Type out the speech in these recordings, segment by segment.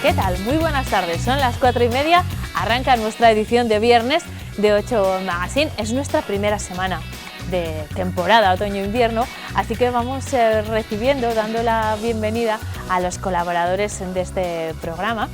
¿Qué tal? Muy buenas tardes, son las 4:30, arranca nuestra edición de viernes de 8 Magazine. Es nuestra primera semana de temporada otoño-invierno, así que vamos recibiendo, dando la bienvenida a los colaboradores de este programa,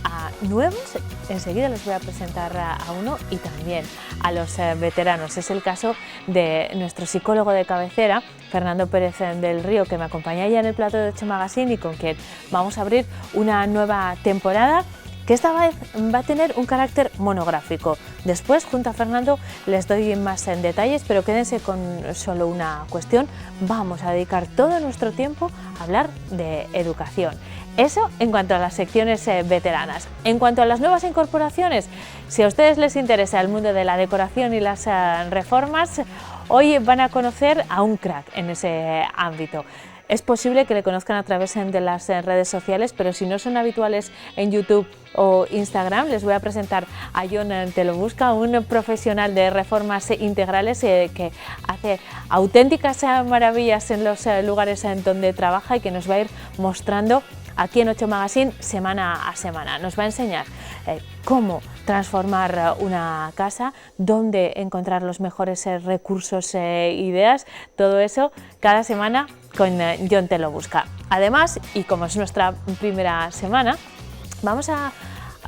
a nuevos, enseguida les voy a presentar a uno, y también a los veteranos. Es el caso de nuestro psicólogo de cabecera, Fernando Pérez del Río, que me acompaña ya en el plato de 8 Magazine y con quien vamos a abrir una nueva temporada que esta vez va a tener un carácter monográfico. Después, junto a Fernando, les doy más detalles, pero quédense con solo una cuestión. Vamos a dedicar todo nuestro tiempo a hablar de educación. Eso en cuanto a las secciones veteranas. En cuanto a las nuevas incorporaciones, si a ustedes les interesa el mundo de la decoración y las reformas, hoy van a conocer a un crack en ese ámbito. Es posible que le conozcan a través de las redes sociales, pero si no son habituales en YouTube o Instagram, les voy a presentar a Jon Telobusca, un profesional de reformas integrales que hace auténticas maravillas en los lugares en donde trabaja y que nos va a ir mostrando aquí en 8 Magazine semana a semana. Nos va a enseñar cómo transformar una casa, dónde encontrar los mejores recursos e ideas, todo eso cada semana con Jon Telobusca. Además, y como es nuestra primera semana, vamos a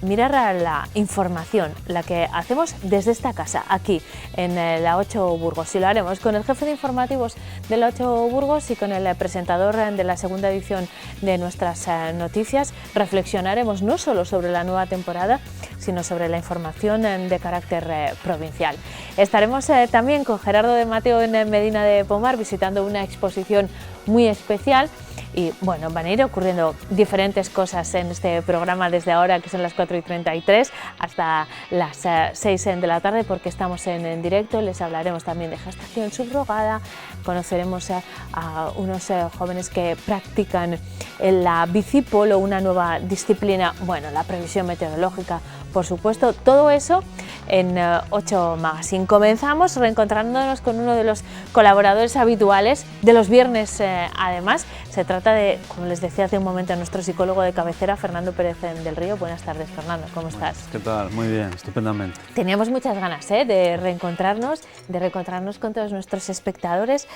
mirar a la información, la que hacemos desde esta casa, aquí en la 8 Burgos. Y lo haremos con el jefe de informativos de la 8 Burgos y con el presentador de la segunda edición de nuestras noticias. Reflexionaremos no solo sobre la nueva temporada, sino sobre la información de carácter provincial. Estaremos también con Gerardo de Mateo en Medina de Pomar visitando una exposición muy especial. Y bueno, van a ir ocurriendo diferentes cosas en este programa desde ahora, que son las 4:33, hasta las 6 de la tarde, porque estamos en directo. Les hablaremos también de gestación subrogada, conoceremos a unos jóvenes que practican la bicipolo, una nueva disciplina, bueno, la previsión meteorológica, por supuesto, todo eso en 8 Magazine. Comenzamos reencontrándonos con uno de los colaboradores habituales de los viernes, además. Se trata de, como les decía hace un momento, nuestro psicólogo de cabecera, Fernando Pérez del Río. Buenas tardes, Fernando, ¿cómo estás? ¿Qué tal? Muy bien, estupendamente. Teníamos muchas ganas de reencontrarnos con todos nuestros espectadores.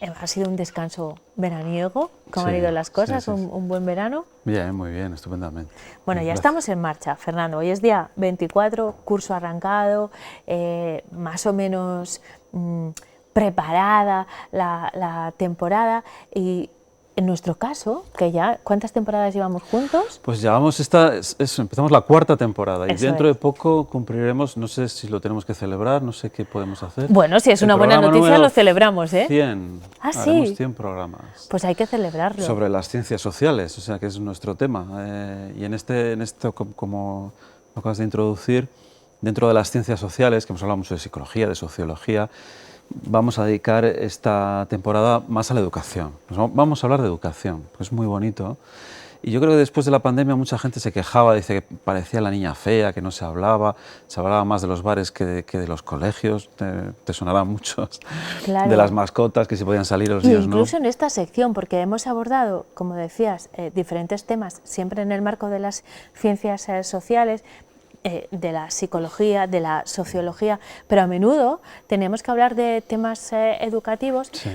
Ha sido un descanso veraniego, ¿cómo han ido las cosas? Sí. Un buen verano. Bien, muy bien, estupendamente. Bueno, ya estamos en marcha, Fernando. Hoy es día 24, curso arrancado, más o menos preparada la temporada. Y en nuestro caso, que ya, ¿cuántas temporadas llevamos juntos? Pues llevamos empezamos la 4ª temporada y dentro de poco cumpliremos, no sé si lo tenemos que celebrar, no sé qué podemos hacer. Bueno, si es una buena noticia lo celebramos, 100, haremos 100 programas. Pues hay que celebrarlo. Sobre las ciencias sociales, o sea que es nuestro tema. Y en esto, como lo acabas de introducir, dentro de las ciencias sociales, que hemos hablado mucho de psicología, de sociología, vamos a dedicar esta temporada más a la educación. Vamos a hablar de educación, que es muy bonito. Y yo creo que después de la pandemia mucha gente se quejaba, dice que parecía la niña fea, que no se hablaba más de los bares que de los colegios, te sonarán muchos, claro, de las mascotas, que se podían salir los niños, incluso en esta sección, porque hemos abordado, como decías, diferentes temas, siempre en el marco de las ciencias sociales, de la psicología, de la sociología, pero a menudo tenemos que hablar de temas educativos, sí,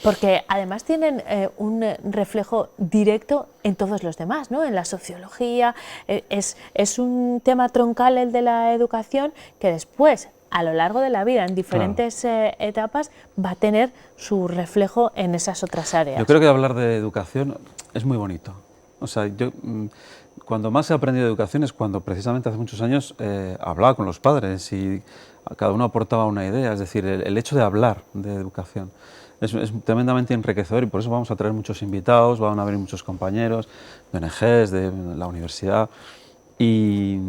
porque además tienen un reflejo directo en todos los demás, ¿no? En la sociología es un tema troncal el de la educación que después, a lo largo de la vida, en diferentes etapas, va a tener su reflejo en esas otras áreas. Yo creo que hablar de educación es muy bonito. O sea, cuando más he aprendido de educación es cuando precisamente hace muchos años hablaba con los padres y cada uno aportaba una idea, es decir, el hecho de hablar de educación es tremendamente enriquecedor y por eso vamos a traer muchos invitados, van a venir muchos compañeros de ONGs, de la universidad y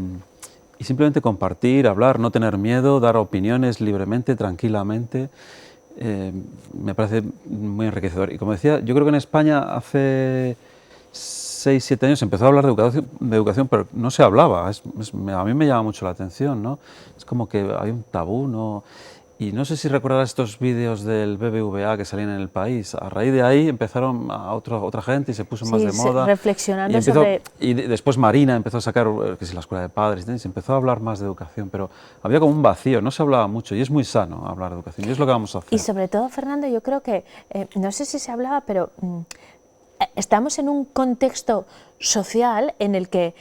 simplemente compartir, hablar, no tener miedo, dar opiniones libremente, tranquilamente. Me parece muy enriquecedor. Y como decía, yo creo que en España hace 6, 7 años se empezó a hablar de educación, pero no se hablaba. A mí me llama mucho la atención, ¿no? Es como que hay un tabú, ¿no? Y no sé si recordarás estos vídeos del BBVA que salían en El País. A raíz de ahí empezaron a otra gente y se puso más Sí, de moda. reflexionando sobre... Y después Marina empezó a sacar, que si la escuela de padres, y se empezó a hablar más de educación, pero había como un vacío, no se hablaba mucho y es muy sano hablar de educación y es lo que vamos a hacer. Y sobre todo, Fernando, yo creo que, no sé si se hablaba, pero estamos en un contexto social en el que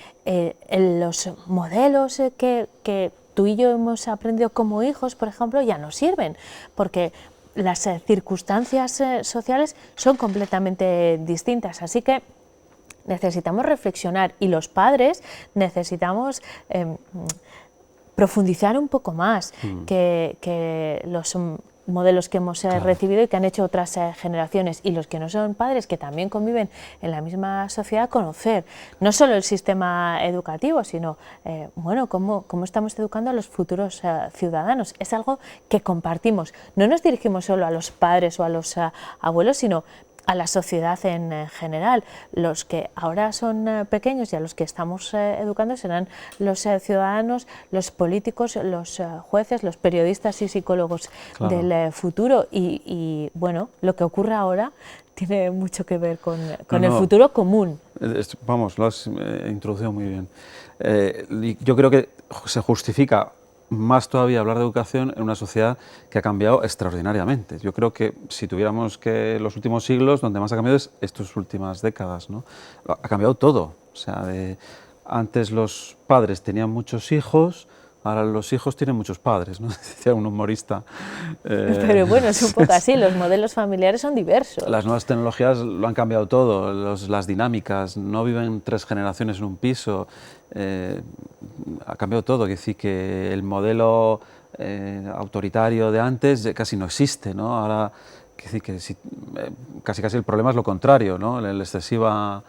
los modelos que tú y yo hemos aprendido como hijos, por ejemplo, ya no sirven, porque las circunstancias sociales son completamente distintas, así que necesitamos reflexionar y los padres necesitamos profundizar un poco más que los modelos que hemos recibido y que han hecho otras generaciones, y los que no son padres, que también conviven en la misma sociedad, conocer no solo el sistema educativo, sino bueno, cómo estamos educando a los futuros ciudadanos. Es algo que compartimos. No nos dirigimos solo a los padres o a los abuelos, sino a la sociedad en general. Los que ahora son pequeños y a los que estamos educando serán los ciudadanos, los políticos, los jueces, los periodistas y psicólogos del futuro. Y bueno, lo que ocurre ahora tiene mucho que ver con el futuro común. Vamos, lo has introducido muy bien. Yo creo que se justifica más todavía hablar de educación en una sociedad que ha cambiado extraordinariamente. Yo creo que si tuviéramos que los últimos siglos, donde más ha cambiado es estas últimas décadas, ¿no? Ha cambiado todo. O sea, antes los padres tenían muchos hijos, ahora los hijos tienen muchos padres, ¿no? Decía un humorista. Pero bueno, es un poco así, los modelos familiares son diversos. Las nuevas tecnologías lo han cambiado todo, las dinámicas, no viven 3 generaciones en un piso, ha cambiado todo, es decir, que el modelo autoritario de antes casi no existe, ¿no? Ahora, decir, que casi el problema es lo contrario, ¿no? La excesiva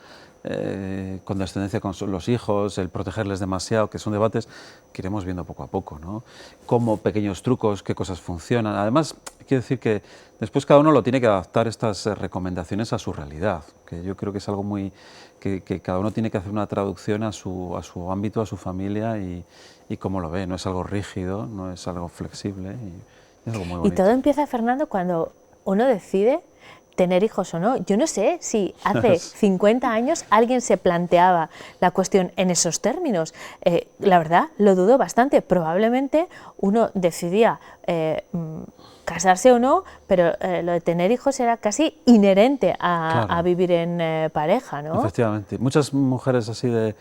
condescendencia con los hijos, el protegerles demasiado, que son debates que iremos viendo poco a poco, ¿no? Como pequeños trucos, qué cosas funcionan. Además, quiero decir que después cada uno lo tiene que adaptar estas recomendaciones a su realidad, que yo creo que es algo muy... que cada uno tiene que hacer una traducción a su ámbito, a su familia y cómo lo ve. No es algo rígido, no es algo flexible, y es algo muy bonito. Y todo empieza, Fernando, cuando uno decide tener hijos o no. Yo no sé si hace 50 años alguien se planteaba la cuestión en esos términos. La verdad, lo dudo bastante. Probablemente uno decidía casarse o no, pero lo de tener hijos era casi inherente a vivir en pareja, ¿no? Efectivamente. Muchas mujeres así que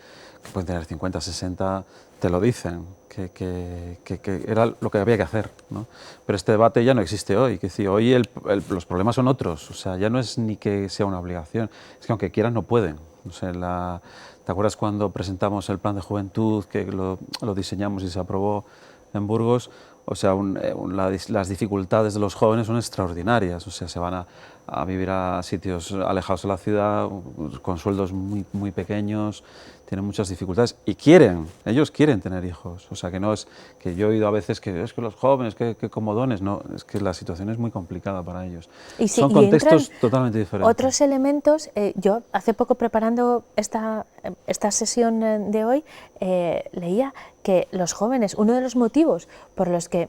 pueden tener 50, 60, te lo dicen, que era lo que había que hacer, ¿no? Pero este debate ya no existe hoy, que decir, hoy los problemas son otros, o sea, ya no es ni que sea una obligación, es que aunque quieran no pueden. O sea, ¿te acuerdas cuando presentamos el plan de juventud, que lo diseñamos y se aprobó en Burgos? O sea, las dificultades de los jóvenes son extraordinarias, o sea, se van a vivir a sitios alejados de la ciudad, con sueldos muy pequeños, tienen muchas dificultades y ellos quieren tener hijos. O sea, que no es que yo he oído a veces que es que los jóvenes, que comodones, no, es que la situación es muy complicada para ellos. Y sí, son contextos totalmente diferentes. Otros elementos, yo hace poco preparando esta sesión de hoy, leía que los jóvenes, uno de los motivos por los que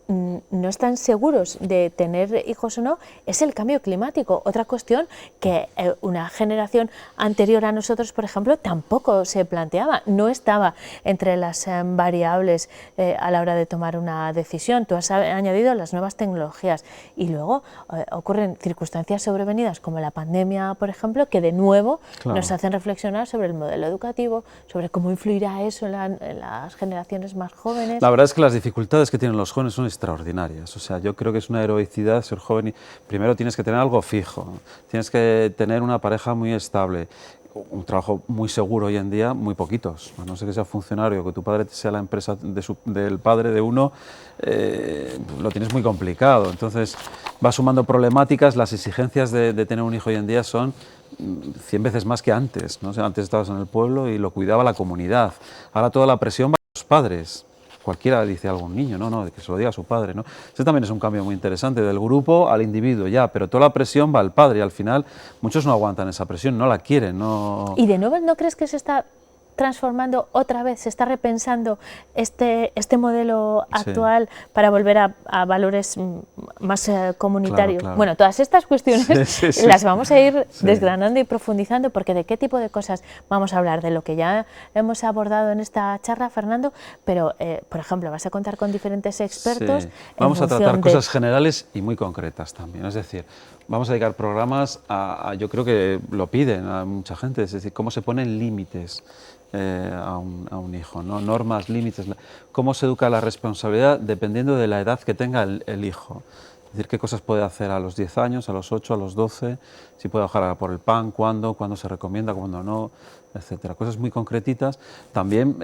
no están seguros de tener hijos o no, es el cambio climático. Otra cuestión que una generación anterior a nosotros, por ejemplo, tampoco se planteaba, no estaba entre las variables a la hora de tomar una decisión. Tú has añadido las nuevas tecnologías y luego ocurren circunstancias sobrevenidas como la pandemia, por ejemplo, que de nuevo nos hacen reflexionar sobre el modelo educativo, sobre cómo influirá eso en las generaciones más jóvenes. La verdad es que las dificultades que tienen los jóvenes son extraordinarias. O sea, yo creo que es una heroicidad ser joven y primero tienes que tener algo fijo, tienes que tener una pareja muy estable, un trabajo muy seguro hoy en día, muy poquitos, a no ser que sea funcionario, que tu padre sea la empresa del padre de uno, lo tienes muy complicado. Entonces vas sumando problemáticas, las exigencias de tener un hijo hoy en día son 100 veces más que antes, ¿no? O sea, antes estabas en el pueblo y lo cuidaba la comunidad, ahora toda la presión va a los padres. Cualquiera dice a algún niño, no, de que se lo diga a su padre, ¿no? Ese también es un cambio muy interesante, del grupo al individuo, ya, pero toda la presión va al padre y al final muchos no aguantan esa presión, no la quieren, no... Y de nuevo, ¿no crees que se está transformando otra vez, se está repensando este modelo actual para volver a valores más comunitarios. Claro. Bueno, todas estas cuestiones las vamos a ir desgranando y profundizando, porque ¿de qué tipo de cosas vamos a hablar? De lo que ya hemos abordado en esta charla, Fernando, pero, por ejemplo, vas a contar con diferentes expertos. Vamos a tratar cosas generales y muy concretas también, es decir, vamos a dedicar programas yo creo que lo piden a mucha gente, es decir, cómo se ponen límites a un hijo, ¿no? Normas, límites, cómo se educa la responsabilidad dependiendo de la edad que tenga el hijo. Es decir, qué cosas puede hacer a los 10 años, a los 8, a los 12, si puede bajar por el pan, cuándo se recomienda, cuándo no, etcétera. Cosas muy concretitas. También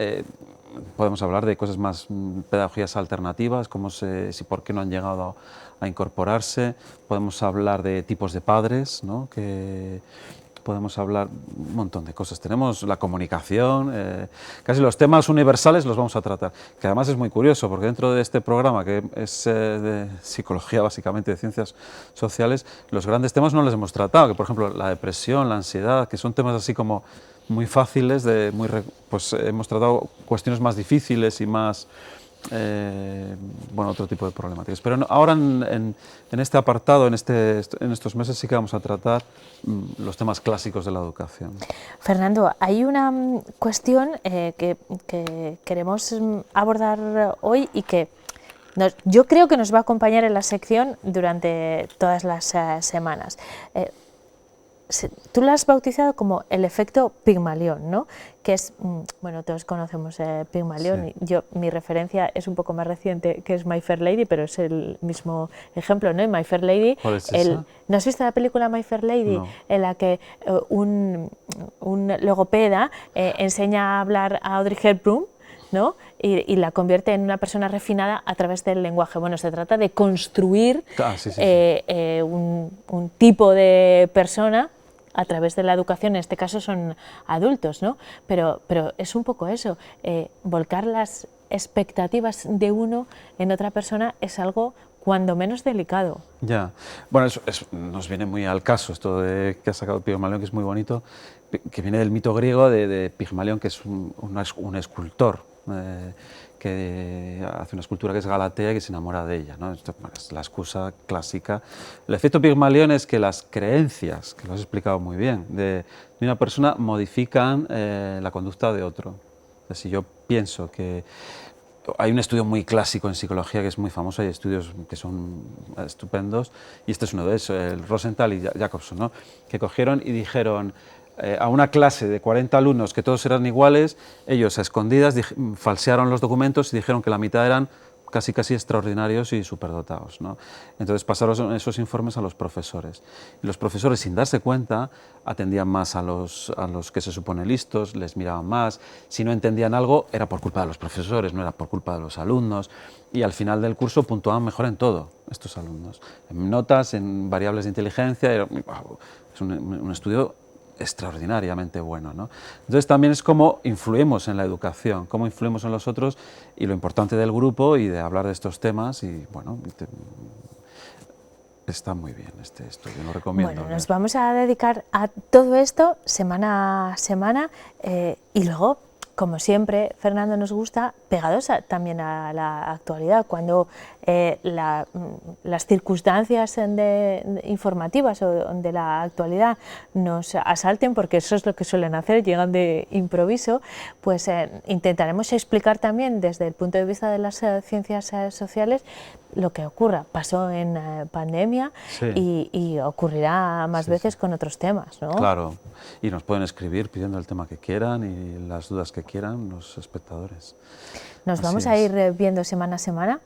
podemos hablar de cosas más, pedagogías alternativas, como por qué no han llegado a incorporarse. Podemos hablar de tipos de padres, ¿no? Podemos hablar un montón de cosas. Tenemos la comunicación, casi los temas universales los vamos a tratar, que además es muy curioso, porque dentro de este programa, que es de psicología básicamente, de ciencias sociales, los grandes temas no los hemos tratado, que por ejemplo la depresión, la ansiedad, que son temas así como muy fáciles, pues hemos tratado cuestiones más difíciles y más... bueno, otro tipo de problemáticas. Pero ahora en este apartado, en estos meses sí que vamos a tratar los temas clásicos de la educación. Fernando, hay una cuestión que queremos abordar hoy y que yo creo que nos va a acompañar en la sección durante todas las semanas. Tú lo has bautizado como el efecto Pigmalión, ¿no? Que es, bueno, todos conocemos Pigmalión, y mi referencia es un poco más reciente, que es My Fair Lady, pero es el mismo ejemplo, ¿no? En My Fair Lady, ¿Cuál es esa? ¿no has visto la película My Fair Lady? No. En la que un logopeda enseña a hablar a Audrey Hepburn, ¿no? Y la convierte en una persona refinada a través del lenguaje. Bueno, se trata de construir un tipo de persona a través de la educación. En este caso son adultos, ¿no? Pero es un poco eso, volcar las expectativas de uno en otra persona es algo cuando menos delicado. Ya, bueno, nos viene muy al caso esto de que ha sacado Pigmalión, que es muy bonito, que viene del mito griego de Pigmalión, que es un escultor que hace una escultura que es Galatea y que se enamora de ella, ¿no? Esto es la excusa clásica. El efecto Pigmalión es que las creencias, que lo has explicado muy bien, de una persona modifican la conducta de otro. Entonces, si yo pienso que hay un estudio muy clásico en psicología que es muy famoso, hay estudios que son estupendos, y este es uno de esos, el Rosenthal y Jacobson, ¿no? Que cogieron y dijeron a una clase de 40 alumnos que todos eran iguales, ellos a escondidas falsearon los documentos y dijeron que la mitad eran casi extraordinarios y superdotados, ¿no? Entonces pasaron esos informes a los profesores. Y los profesores, sin darse cuenta, atendían más a los que se supone listos, les miraban más. Si no entendían algo, era por culpa de los profesores, no era por culpa de los alumnos. Y al final del curso puntuaban mejor en todo, estos alumnos. En notas, en variables de inteligencia. Es un estudio extraordinariamente bueno, ¿no? Entonces también es cómo influimos en la educación, cómo influimos en los otros, y lo importante del grupo y de hablar de estos temas, y bueno, está muy bien este estudio, lo recomiendo. Bueno, nos vamos a dedicar a todo esto semana a semana, y luego, como siempre, Fernando, nos gusta, pegados también a la actualidad, cuando las circunstancias informativas o de la actualidad nos asalten, porque eso es lo que suelen hacer, llegan de improviso, pues intentaremos explicar también desde el punto de vista de las ciencias sociales lo que ocurra. Pasó en pandemia, y ocurrirá más veces con otros temas, ¿no? Claro, y nos pueden escribir pidiendo el tema que quieran y las dudas que quieran los espectadores. Nos vamos a ir viendo semana a semana,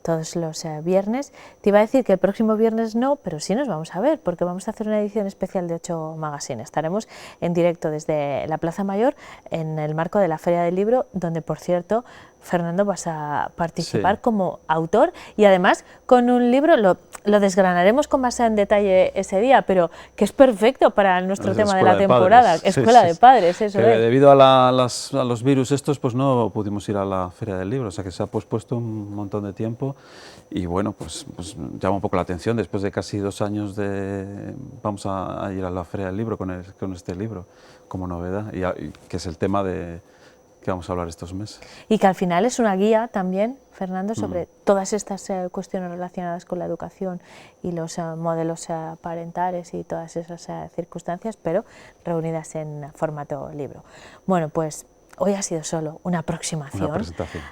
todos los viernes. Te iba a decir que el próximo viernes no, pero sí nos vamos a ver, porque vamos a hacer una edición especial de 8 Magazine. Estaremos en directo desde la Plaza Mayor, en el marco de la Feria del Libro, donde, por cierto, Fernando, vas a participar Sí. como autor y además con un libro, lo desgranaremos con más en detalle ese día, pero que es perfecto para nuestro Es tema de Escuela la de temporada, Padres, sí, Escuela sí, de sí. Padres, eso Que es. debido a los virus estos, pues no pudimos ir a la Feria del Libro, o sea que se ha pospuesto un montón de tiempo y bueno, pues llama un poco la atención después de casi 2 años de... Vamos a ir a la Feria del Libro con este libro como novedad y que es el tema de que vamos a hablar estos meses. Y que al final es una guía también, Fernando, sobre Mm. todas estas cuestiones relacionadas con la educación y los modelos parentales y todas esas circunstancias, pero reunidas en formato libro. Bueno, pues hoy ha sido solo una aproximación,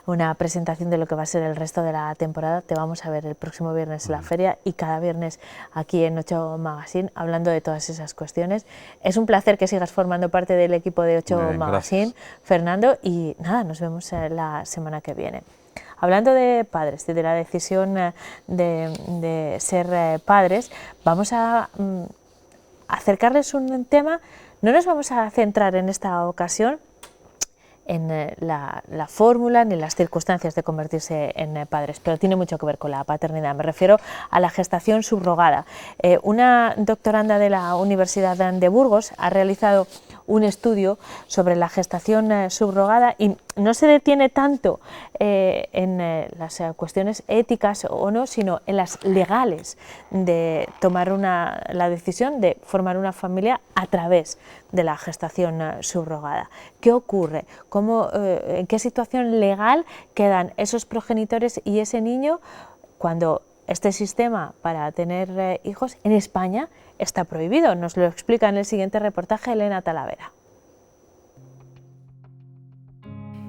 una presentación de lo que va a ser el resto de la temporada. Te vamos a ver el próximo viernes en la feria y cada viernes aquí en 8 Magazine hablando de todas esas cuestiones. Es un placer que sigas formando parte del equipo de 8 Magazine, Gracias. Fernando, y nada, nos vemos la semana que viene. Hablando de padres, de la decisión de ser padres, vamos a acercarles un tema. No nos vamos a centrar en esta ocasión en la fórmula ni en las circunstancias de convertirse en padres, pero tiene mucho que ver con la paternidad. Me refiero a la gestación subrogada. Una doctoranda de la Universidad de Burgos ha realizado un estudio sobre la gestación subrogada y no se detiene tanto en las cuestiones éticas o no, sino en las legales de tomar la decisión de formar una familia a través de la gestación subrogada. ¿Qué ocurre? ¿En qué situación legal quedan esos progenitores y ese niño cuando este sistema para tener hijos en España está prohibido? Nos lo explica en el siguiente reportaje Elena Talavera.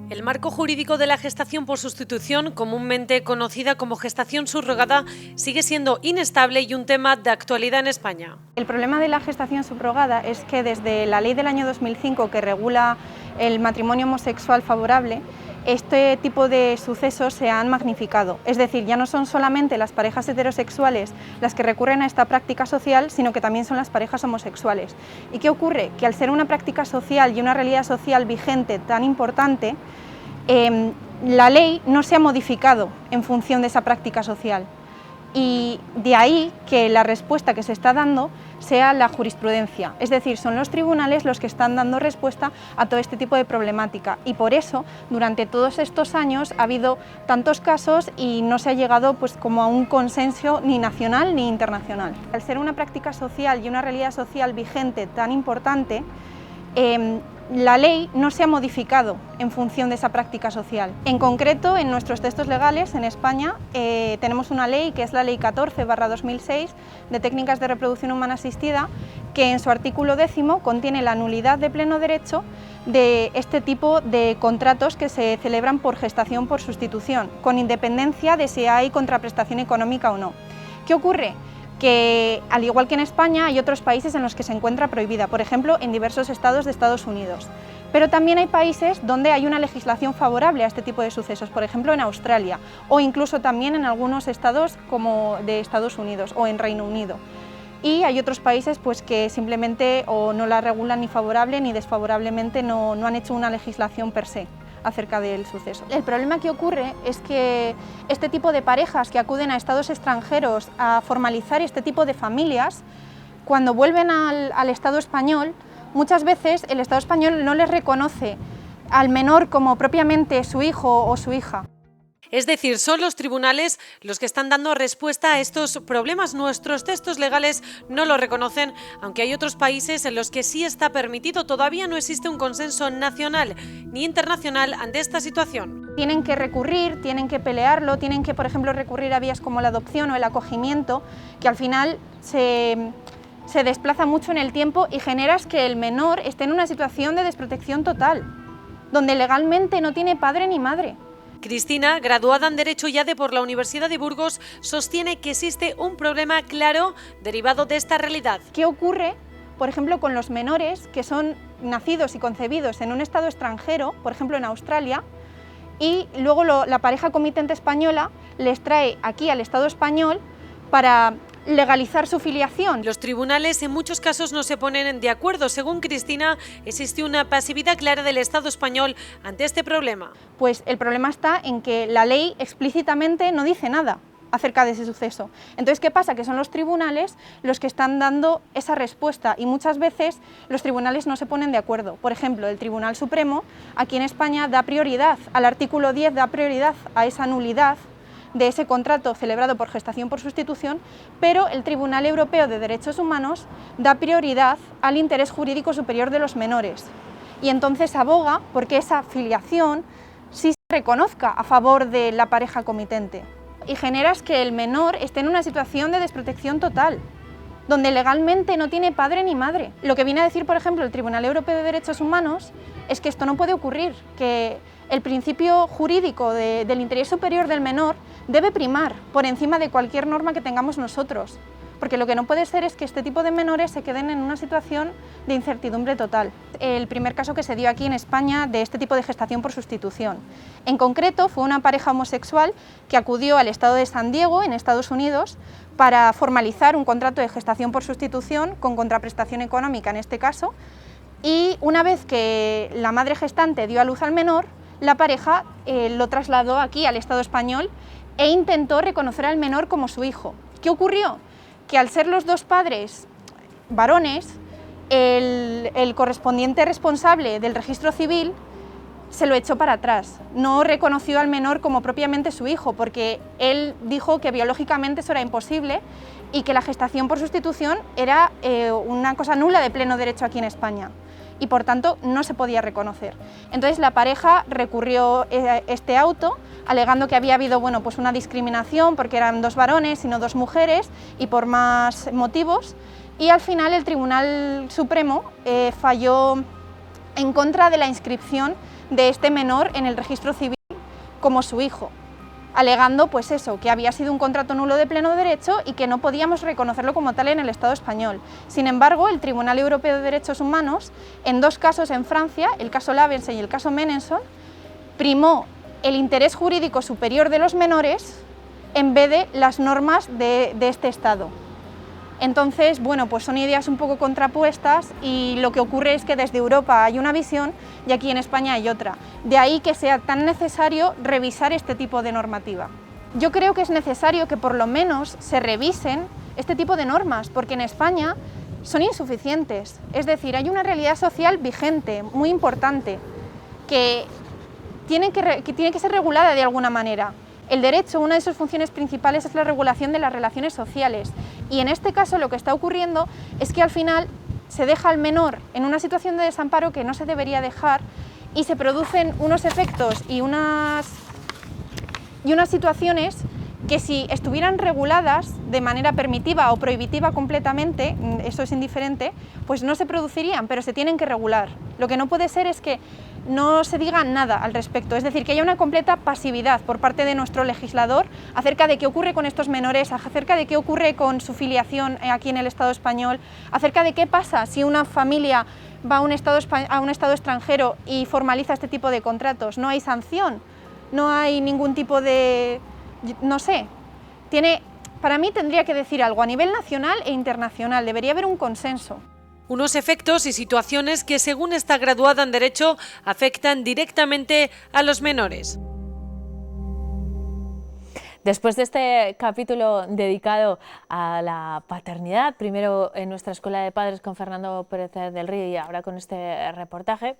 El marco jurídico de la gestación por sustitución, comúnmente conocida como gestación subrogada, sigue siendo inestable y un tema de actualidad en España. El problema de la gestación subrogada es que desde la ley del año 2005 que regula el matrimonio homosexual favorable, este tipo de sucesos se han magnificado. Es decir, ya no son solamente las parejas heterosexuales las que recurren a esta práctica social, sino que también son las parejas homosexuales. ¿Y qué ocurre? Que al ser una práctica social y una realidad social vigente tan importante, la ley no se ha modificado en función de esa práctica social. Y de ahí que la respuesta que se está dando sea la jurisprudencia, es decir, son los tribunales los que están dando respuesta a todo este tipo de problemática y por eso durante todos estos años ha habido tantos casos y no se ha llegado pues como a un consenso ni nacional ni internacional. Al ser una práctica social y una realidad social vigente tan importante, la ley no se ha modificado en función de esa práctica social. En concreto, en nuestros textos legales en España tenemos una ley que es la Ley 14/2006 de técnicas de reproducción humana asistida, que en su artículo 10º contiene la nulidad de pleno derecho de este tipo de contratos que se celebran por gestación por sustitución, con independencia de si hay contraprestación económica o no. ¿Qué ocurre? Que al igual que en España hay otros países en los que se encuentra prohibida, por ejemplo en diversos estados de Estados Unidos. Pero también hay países donde hay una legislación favorable a este tipo de sucesos, por ejemplo en Australia o incluso también en algunos estados como de Estados Unidos o en Reino Unido. Y hay otros países pues, que simplemente o no la regulan ni favorable ni desfavorablemente, no han hecho una legislación per se acerca del suceso. El problema que ocurre es que este tipo de parejas que acuden a estados extranjeros a formalizar este tipo de familias, cuando vuelven al Estado español, muchas veces el Estado español no les reconoce al menor como propiamente su hijo o su hija. Es decir, son los tribunales los que están dando respuesta a estos problemas. Nuestros textos legales no lo reconocen, aunque hay otros países en los que sí está permitido. Todavía no existe un consenso nacional ni internacional ante esta situación. Tienen que recurrir, tienen que pelearlo, tienen que, por ejemplo, recurrir a vías como la adopción o el acogimiento, que al final se desplaza mucho en el tiempo y generas que el menor esté en una situación de desprotección total, donde legalmente no tiene padre ni madre. Cristina, graduada en Derecho y ADE por la Universidad de Burgos, sostiene que existe un problema claro derivado de esta realidad. ¿Qué ocurre, por ejemplo, con los menores que son nacidos y concebidos en un estado extranjero, por ejemplo en Australia, y luego la pareja comitente española les trae aquí al Estado español para legalizar su filiación. Los tribunales en muchos casos no se ponen de acuerdo. Según Cristina, existe una pasividad clara del Estado español ante este problema. Pues el problema está en que la ley explícitamente no dice nada acerca de ese suceso. Entonces, ¿qué pasa? Que son los tribunales los que están dando esa respuesta y muchas veces los tribunales no se ponen de acuerdo. Por ejemplo, el Tribunal Supremo aquí en España da prioridad, al artículo 10 da prioridad a esa nulidad de ese contrato celebrado por gestación por sustitución, pero el Tribunal Europeo de Derechos Humanos da prioridad al interés jurídico superior de los menores y entonces aboga porque esa filiación sí se reconozca a favor de la pareja comitente y generas que el menor esté en una situación de desprotección total, donde legalmente no tiene padre ni madre. Lo que viene a decir, por ejemplo, el Tribunal Europeo de Derechos Humanos es que esto no puede ocurrir, que el principio jurídico del interés superior del menor debe primar por encima de cualquier norma que tengamos nosotros, porque lo que no puede ser es que este tipo de menores se queden en una situación de incertidumbre total. El primer caso que se dio aquí en España de este tipo de gestación por sustitución. En concreto fue una pareja homosexual que acudió al estado de San Diego, en Estados Unidos, para formalizar un contrato de gestación por sustitución con contraprestación económica en este caso, y una vez que la madre gestante dio a luz al menor, la pareja lo trasladó aquí al Estado español e intentó reconocer al menor como su hijo. ¿Qué ocurrió? Que al ser los dos padres varones, el correspondiente responsable del registro civil se lo echó para atrás. No reconoció al menor como propiamente su hijo, porque él dijo que biológicamente eso era imposible y que la gestación por sustitución era una cosa nula de pleno derecho aquí en España y por tanto no se podía reconocer. Entonces la pareja recurrió este auto alegando que había habido pues una discriminación porque eran dos varones y no dos mujeres y por más motivos, y al final el Tribunal Supremo falló en contra de la inscripción de este menor en el registro civil como su hijo, alegando pues eso, que había sido un contrato nulo de pleno derecho y que no podíamos reconocerlo como tal en el Estado español. Sin embargo, el Tribunal Europeo de Derechos Humanos, en dos casos en Francia, el caso Lavensen y el caso Menenson, primó el interés jurídico superior de los menores en vez de las normas de este Estado. Entonces, pues son ideas un poco contrapuestas y lo que ocurre es que desde Europa hay una visión y aquí en España hay otra. De ahí que sea tan necesario revisar este tipo de normativa. Yo creo que es necesario que por lo menos se revisen este tipo de normas, porque en España son insuficientes. Es decir, hay una realidad social vigente, muy importante, que tiene que ser regulada de alguna manera. El derecho, una de sus funciones principales es la regulación de las relaciones sociales y en este caso lo que está ocurriendo es que al final se deja al menor en una situación de desamparo que no se debería dejar y se producen unos efectos y unas situaciones que si estuvieran reguladas de manera permitiva o prohibitiva completamente, eso es indiferente, pues no se producirían, pero se tienen que regular. Lo que no puede ser es que no se diga nada al respecto, es decir, que haya una completa pasividad por parte de nuestro legislador acerca de qué ocurre con estos menores, acerca de qué ocurre con su filiación aquí en el Estado español, acerca de qué pasa si una familia va a un estado extranjero y formaliza este tipo de contratos. No hay sanción, no hay ningún tipo de... no sé, para mí tendría que decir algo a nivel nacional e internacional, debería haber un consenso. Unos efectos y situaciones que, según está graduada en Derecho, afectan directamente a los menores. Después de este capítulo dedicado a la paternidad, primero en nuestra Escuela de Padres con Fernando Pérez del Río y ahora con este reportaje,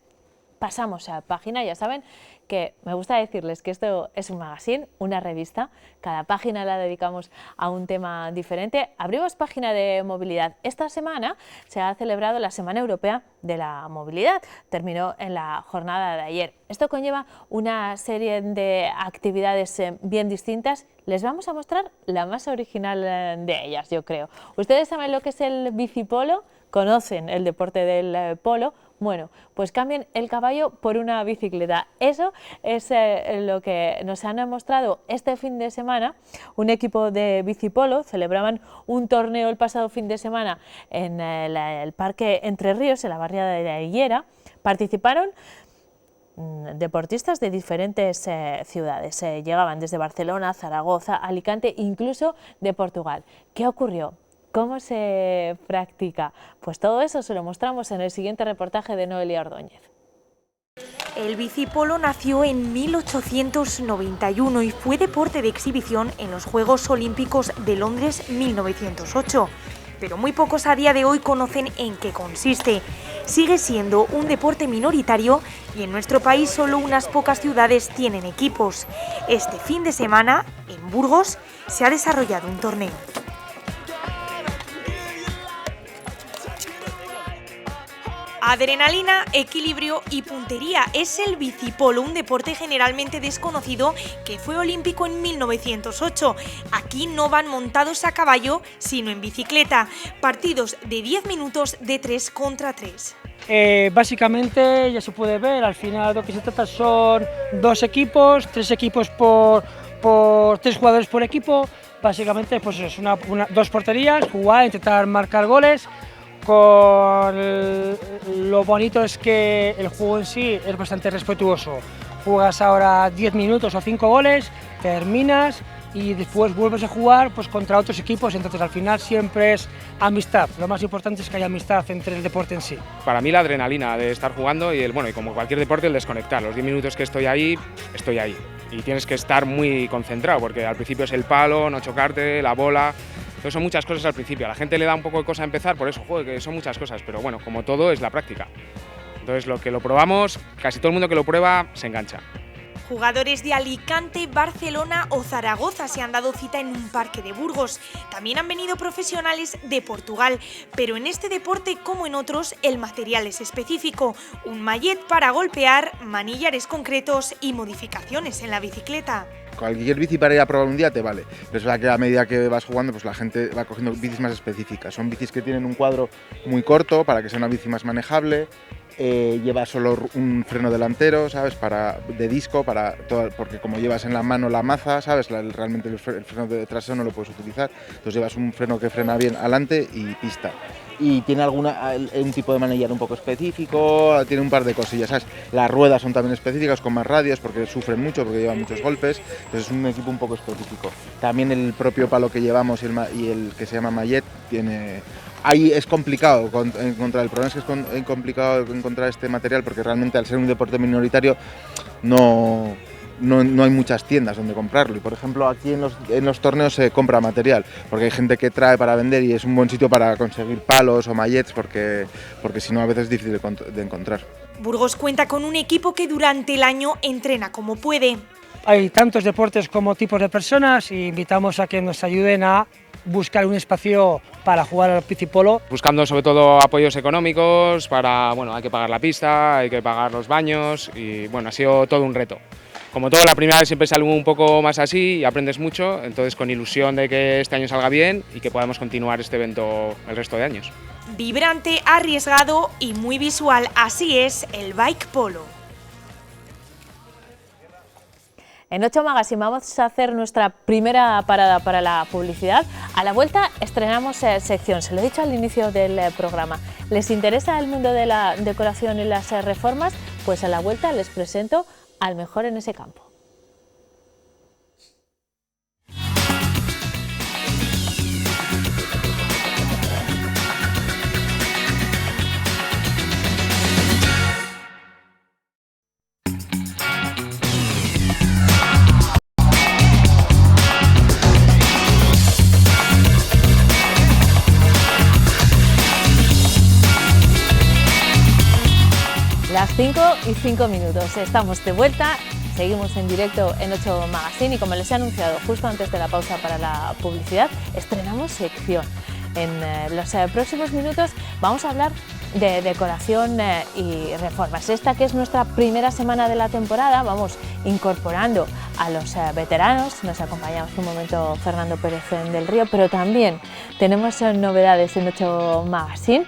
pasamos a página. Ya saben que me gusta decirles que esto es un magazine, una revista, cada página la dedicamos a un tema diferente. Abrimos página de movilidad. Esta semana se ha celebrado la Semana Europea de la Movilidad, terminó en la jornada de ayer. Esto conlleva una serie de actividades bien distintas. Les vamos a mostrar la más original de ellas, yo creo. ¿Ustedes saben lo que es el bicipolo? ¿Conocen el deporte del polo? Bueno, pues cambien el caballo por una bicicleta. Eso es lo que nos han mostrado este fin de semana. Un equipo de bicipolo celebraban un torneo el pasado fin de semana en el Parque Entre Ríos, en la barriada de la Higuera. Participaron deportistas de diferentes ciudades. Llegaban desde Barcelona, Zaragoza, Alicante, incluso de Portugal. ¿Qué ocurrió? ¿Cómo se practica? Pues todo eso se lo mostramos en el siguiente reportaje de Noelia Ordóñez. El bicipolo nació en 1891 y fue deporte de exhibición en los Juegos Olímpicos de Londres 1908. Pero muy pocos a día de hoy conocen en qué consiste. Sigue siendo un deporte minoritario y en nuestro país solo unas pocas ciudades tienen equipos. Este fin de semana, en Burgos, se ha desarrollado un torneo. Adrenalina, equilibrio y puntería es el bicipolo, un deporte generalmente desconocido que fue olímpico en 1908. Aquí no van montados a caballo, sino en bicicleta. Partidos de 10 minutos de 3 contra 3. Básicamente, ya se puede ver, al final lo que se trata son 2 equipos, 3 equipos por 3 jugadores por equipo. Básicamente, pues es 2 porterías, jugar, intentar marcar goles. Lo bonito es que el juego en sí es bastante respetuoso. Juegas ahora 10 minutos o 5 goles, terminas y después vuelves a jugar pues, contra otros equipos, entonces al final siempre es amistad. Lo más importante es que haya amistad entre el deporte en sí. Para mí la adrenalina de estar jugando y y como cualquier deporte el desconectar. Los 10 minutos que estoy ahí. Y tienes que estar muy concentrado porque al principio es el palo, no chocarte, la bola. Entonces son muchas cosas al principio, a la gente le da un poco de cosa a empezar, por eso, que son muchas cosas, pero bueno, como todo es la práctica. Entonces lo que lo probamos, casi todo el mundo que lo prueba se engancha. Jugadores de Alicante, Barcelona o Zaragoza se han dado cita en un parque de Burgos. También han venido profesionales de Portugal, pero en este deporte, como en otros, el material es específico. Un mallet para golpear, manillares concretos y modificaciones en la bicicleta. Cualquier bici para ir a probar un día te vale, pero es verdad que a medida que vas jugando pues la gente va cogiendo bicis más específicas. Son bicis que tienen un cuadro muy corto para que sea una bici más manejable, lleva solo un freno delantero, ¿sabes? De disco, porque como llevas en la mano la maza, ¿sabes? Realmente el freno de trasero no lo puedes utilizar, entonces llevas un freno que frena bien adelante y pista. Y tiene un tipo de manillar un poco específico, tiene un par de cosillas, ¿sabes? Las ruedas son también específicas, con más radios, porque sufren mucho, porque llevan muchos golpes, entonces es un equipo un poco específico. También el propio palo que llevamos y el que se llama mallet tiene... Ahí es complicado encontrar, el problema es que es complicado encontrar este material, porque realmente al ser un deporte minoritario no hay muchas tiendas donde comprarlo y por ejemplo aquí en los torneos se compra material porque hay gente que trae para vender y es un buen sitio para conseguir palos o mallets porque si no a veces es difícil de encontrar. Burgos cuenta con un equipo que durante el año entrena como puede. Hay tantos deportes como tipos de personas y invitamos a que nos ayuden a buscar un espacio para jugar al bicipolo. Buscando sobre todo apoyos económicos hay que pagar la pista, hay que pagar los baños y ha sido todo un reto. Como todo, la primera vez siempre sale un poco más así y aprendes mucho, entonces con ilusión de que este año salga bien y que podamos continuar este evento el resto de años. Vibrante, arriesgado y muy visual, así es el bike polo. En 8 Magazine vamos a hacer nuestra primera parada para la publicidad. A la vuelta estrenamos sección, se lo he dicho al inicio del programa. ¿Les interesa el mundo de la decoración y las reformas? Pues a la vuelta les presento al mejor en ese campo. Las 5:05, estamos de vuelta, seguimos en directo en 8 Magazine y como les he anunciado justo antes de la pausa para la publicidad, estrenamos sección. En los próximos minutos vamos a hablar de decoración y reformas. Esta que es nuestra primera semana de la temporada, vamos incorporando a los veteranos, nos acompañamos un momento Fernando Pérez del Río, pero también tenemos novedades en 8 Magazine.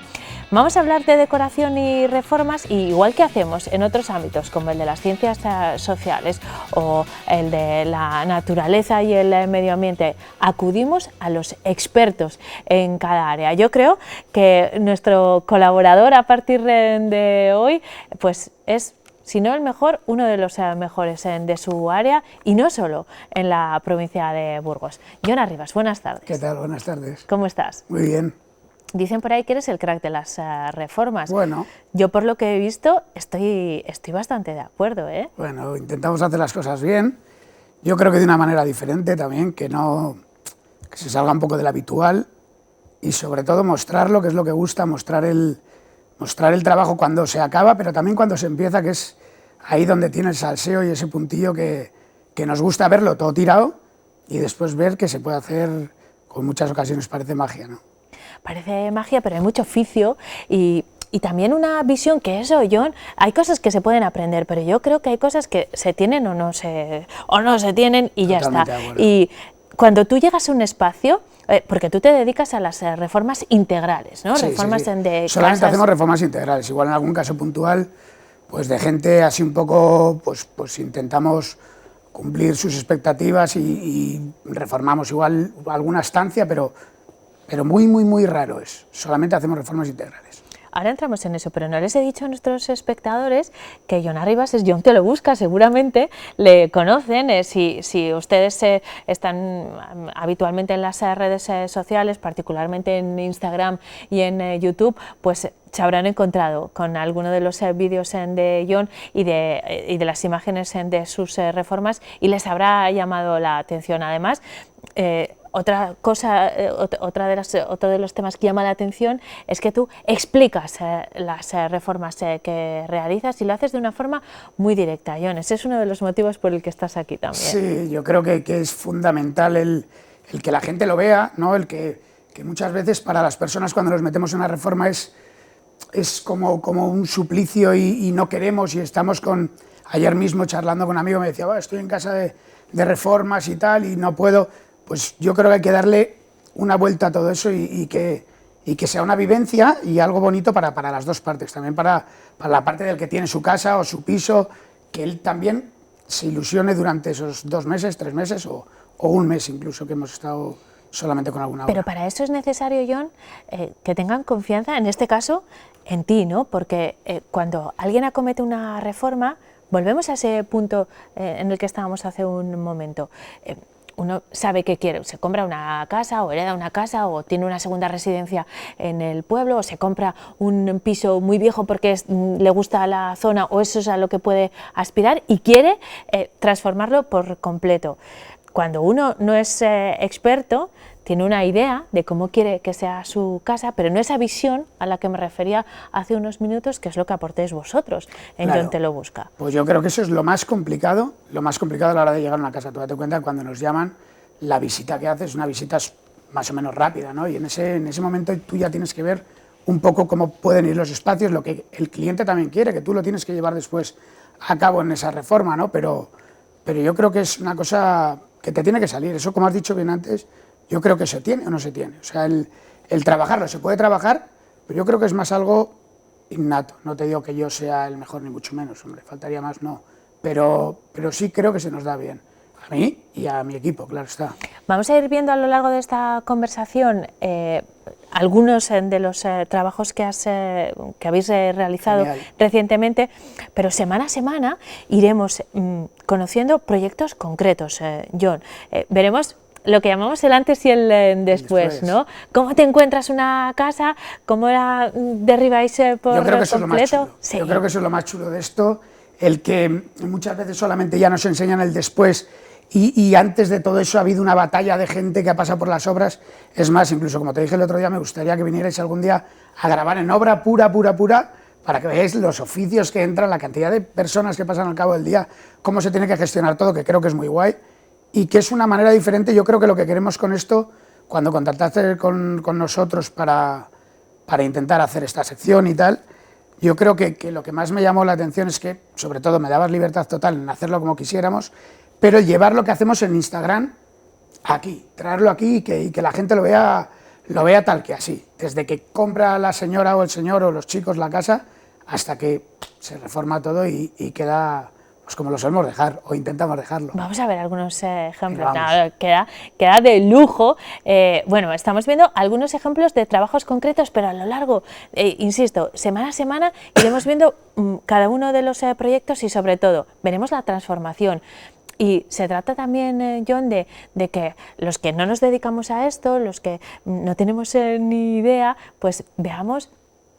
Vamos a hablar de decoración y reformas y igual que hacemos en otros ámbitos como el de las ciencias sociales o el de la naturaleza y el medio ambiente, acudimos a los expertos en cada área. Yo creo que nuestro colaborador a partir de hoy pues es si no el mejor, uno de los mejores de su área, y no solo en la provincia de Burgos. Jon Arribas, buenas tardes. ¿Qué tal? Buenas tardes. ¿Cómo estás? Muy bien. Dicen por ahí que eres el crack de las reformas. Bueno. Yo, por lo que he visto, estoy bastante de acuerdo, ¿eh? Bueno, intentamos hacer las cosas bien. Yo creo que de una manera diferente también, que se salga un poco del habitual y sobre todo mostrarlo, que es lo que gusta, mostrar el trabajo cuando se acaba, pero también cuando se empieza, que es ahí donde tiene el salseo y ese puntillo que nos gusta verlo todo tirado y después ver que se puede hacer, con muchas ocasiones parece magia, ¿no? Parece magia, pero hay mucho oficio y también una visión que eso, Jon, hay cosas que se pueden aprender, pero yo creo que hay cosas que se tienen o no se tienen y ya está. Y cuando tú llegas a un espacio, porque tú te dedicas a las reformas integrales, ¿no? Sí, reformas sí. De solamente casas. hacemos reformas integrales, igual en algún caso puntual, pues de gente así un poco, pues intentamos cumplir sus expectativas y reformamos igual alguna estancia, pero muy raro es. Solamente hacemos reformas integrales. Ahora entramos en eso, pero no les he dicho a nuestros espectadores que Jon Arribas es Jon Te Lo Busca, seguramente le conocen, si ustedes están habitualmente en las redes sociales, particularmente en Instagram y en YouTube, pues se habrán encontrado con alguno de los vídeos de Jon y de las imágenes de sus reformas y les habrá llamado la atención. Además, otro de los temas que llama la atención es que tú explicas las reformas que realizas y lo haces de una forma muy directa, Jon. Ese es uno de los motivos por el que estás aquí también. Sí, yo creo que es fundamental el que la gente lo vea, ¿no? El que muchas veces para las personas cuando nos metemos en una reforma es como un suplicio y no queremos y estamos ayer mismo charlando con un amigo me decía, estoy en casa de reformas y tal y no puedo. Pues yo creo que hay que darle una vuelta a todo eso y que sea una vivencia y algo bonito para las dos partes, también para la parte del que tiene su casa o su piso, que él también se ilusione durante esos 2 meses, 3 meses o un mes incluso que hemos estado solamente con alguna obra. Pero para eso es necesario, Jon, que tengan confianza, en este caso, en ti, ¿no? Porque cuando alguien acomete una reforma, volvemos a ese punto en el que estábamos hace un momento. Uno sabe qué quiere, se compra una casa o hereda una casa o tiene una segunda residencia en el pueblo o se compra un piso muy viejo porque le gusta la zona o eso es a lo que puede aspirar y quiere transformarlo por completo. Cuando uno no es experto, tiene una idea de cómo quiere que sea su casa, pero no esa visión a la que me refería hace unos minutos, que es lo que aportéis vosotros en Jon Te Lo Busca. Pues yo creo que eso es lo más complicado a la hora de llegar a una casa. Tú date cuenta, cuando nos llaman, la visita que haces es una visita más o menos rápida, ¿no? Y en ese momento tú ya tienes que ver un poco cómo pueden ir los espacios, lo que el cliente también quiere, que tú lo tienes que llevar después a cabo en esa reforma, ¿no? Pero yo creo que es una cosa que te tiene que salir. Eso, como has dicho bien antes, yo creo que se tiene o no se tiene. O sea, el trabajarlo, se puede trabajar, pero yo creo que es más algo innato. No te digo que yo sea el mejor ni mucho menos, hombre, faltaría más, no. Pero sí creo que se nos da bien. A mí y a mi equipo, claro está. Vamos a ir viendo a lo largo de esta conversación algunos de los trabajos que habéis realizado recientemente, pero semana a semana iremos conociendo proyectos concretos, Jon. Veremos lo que llamamos el antes y el después, ¿no? ¿Cómo te encuentras una casa? ¿Cómo la derribáis por completo? Yo creo que eso es lo más chulo. Sí. Yo creo que eso es lo más chulo de esto, el que muchas veces solamente ya nos enseñan el después y antes de todo eso ha habido una batalla de gente que ha pasado por las obras. Es más, incluso como te dije el otro día, me gustaría que vinierais algún día a grabar en obra pura, para que veáis los oficios que entran, la cantidad de personas que pasan al cabo del día, cómo se tiene que gestionar todo, que creo que es muy guay. Y que es una manera diferente. Yo creo que lo que queremos con esto, cuando contactaste con nosotros para intentar hacer esta sección y tal, yo creo que lo que más me llamó la atención es que, sobre todo, me dabas libertad total en hacerlo como quisiéramos, pero llevar lo que hacemos en Instagram aquí, traerlo aquí y que la gente lo vea tal que así, desde que compra la señora o el señor o los chicos la casa hasta que se reforma todo y queda pues como lo solemos dejar, o intentamos dejarlo. Vamos a ver algunos ejemplos. Vamos. Queda de lujo. Bueno, estamos viendo algunos ejemplos de trabajos concretos, pero a lo largo, insisto, semana a semana iremos viendo cada uno de los proyectos y sobre todo veremos la transformación. Y se trata también, Jon, de que los que no nos dedicamos a esto, los que no tenemos ni idea, pues veamos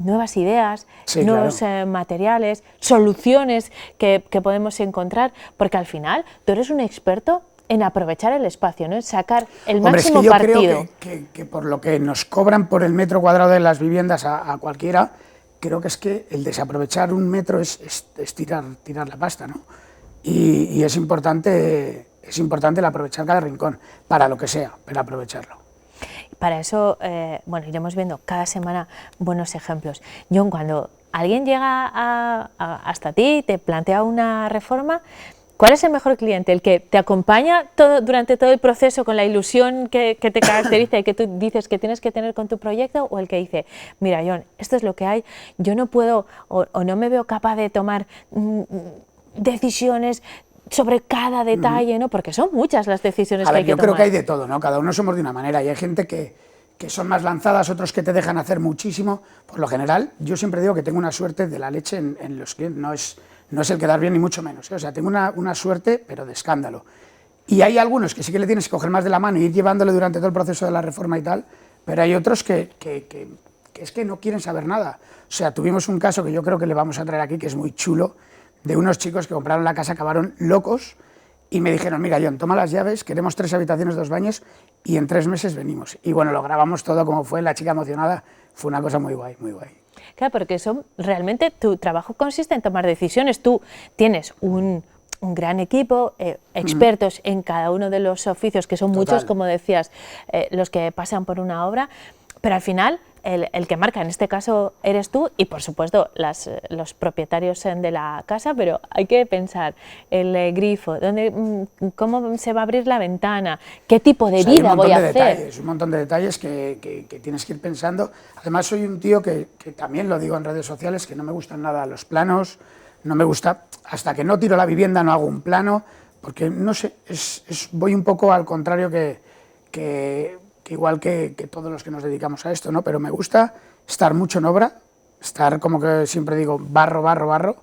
nuevas ideas, sí, nuevos claro. materiales, soluciones que podemos encontrar, porque al final tú eres un experto en aprovechar el espacio, ¿no? En sacar el máximo partido. Creo que por lo que nos cobran por el metro cuadrado de las viviendas a cualquiera, creo que es que el desaprovechar un metro es tirar la pasta, ¿no? Y es importante el aprovechar cada rincón, para lo que sea, pero aprovecharlo. Para eso, bueno, iremos viendo cada semana buenos ejemplos. Jon, cuando alguien llega hasta ti, te plantea una reforma, ¿cuál es el mejor cliente? ¿El que te acompaña durante todo el proceso con la ilusión que te caracteriza y que tú dices que tienes que tener con tu proyecto? ¿O el que dice, mira, Jon, esto es lo que hay, yo no puedo o no me veo capaz de tomar decisiones sobre cada detalle, ¿no? Porque son muchas las decisiones que hay que tomar. Yo creo que hay de todo, ¿no? Cada uno somos de una manera y hay gente que son más lanzadas, otros que te dejan hacer muchísimo. Por lo general, yo siempre digo que tengo una suerte de la leche en los clientes, no es el quedar bien ni mucho menos, ¿eh? O sea, tengo una suerte, pero de escándalo. Y hay algunos que sí que le tienes que coger más de la mano y ir llevándole durante todo el proceso de la reforma y tal, pero hay otros que es que no quieren saber nada. O sea, tuvimos un caso que yo creo que le vamos a traer aquí, que es muy chulo, de unos chicos que compraron la casa, acabaron locos y me dijeron, mira, Jon, toma las llaves, queremos 3 habitaciones, 2 baños y en 3 meses venimos. Y bueno, lo grabamos todo como fue, la chica emocionada, fue una cosa muy guay, muy guay. Claro, porque realmente tu trabajo consiste en tomar decisiones. Tú tienes un gran equipo, expertos en cada uno de los oficios, que son muchos, como decías, los que pasan por una obra, pero al final el que marca en este caso eres tú y por supuesto los propietarios de la casa, pero hay que pensar el grifo, cómo se va a abrir la ventana, qué tipo de vida voy a hacer. Un montón de detalles que tienes que ir pensando. Además soy un tío que también lo digo en redes sociales, que no me gustan nada los planos, no me gusta, hasta que no tiro la vivienda no hago un plano, porque no sé, voy un poco al contrario que igual que todos los que nos dedicamos a esto, ¿no? Pero me gusta estar mucho en obra, estar, como que siempre digo, barro,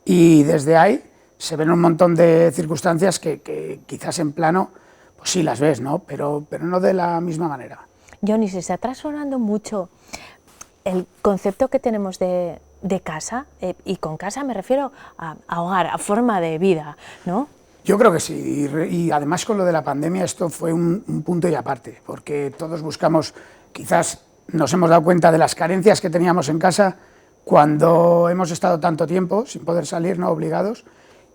y desde ahí se ven un montón de circunstancias que quizás en plano, pues sí las ves, ¿no? Pero no de la misma manera. Jon, se está transformando mucho el concepto que tenemos de casa, y con casa me refiero a hogar, a forma de vida, ¿no? Yo creo que sí, y además con lo de la pandemia esto fue un punto y aparte, porque todos buscamos, quizás nos hemos dado cuenta de las carencias que teníamos en casa cuando hemos estado tanto tiempo sin poder salir, no obligados,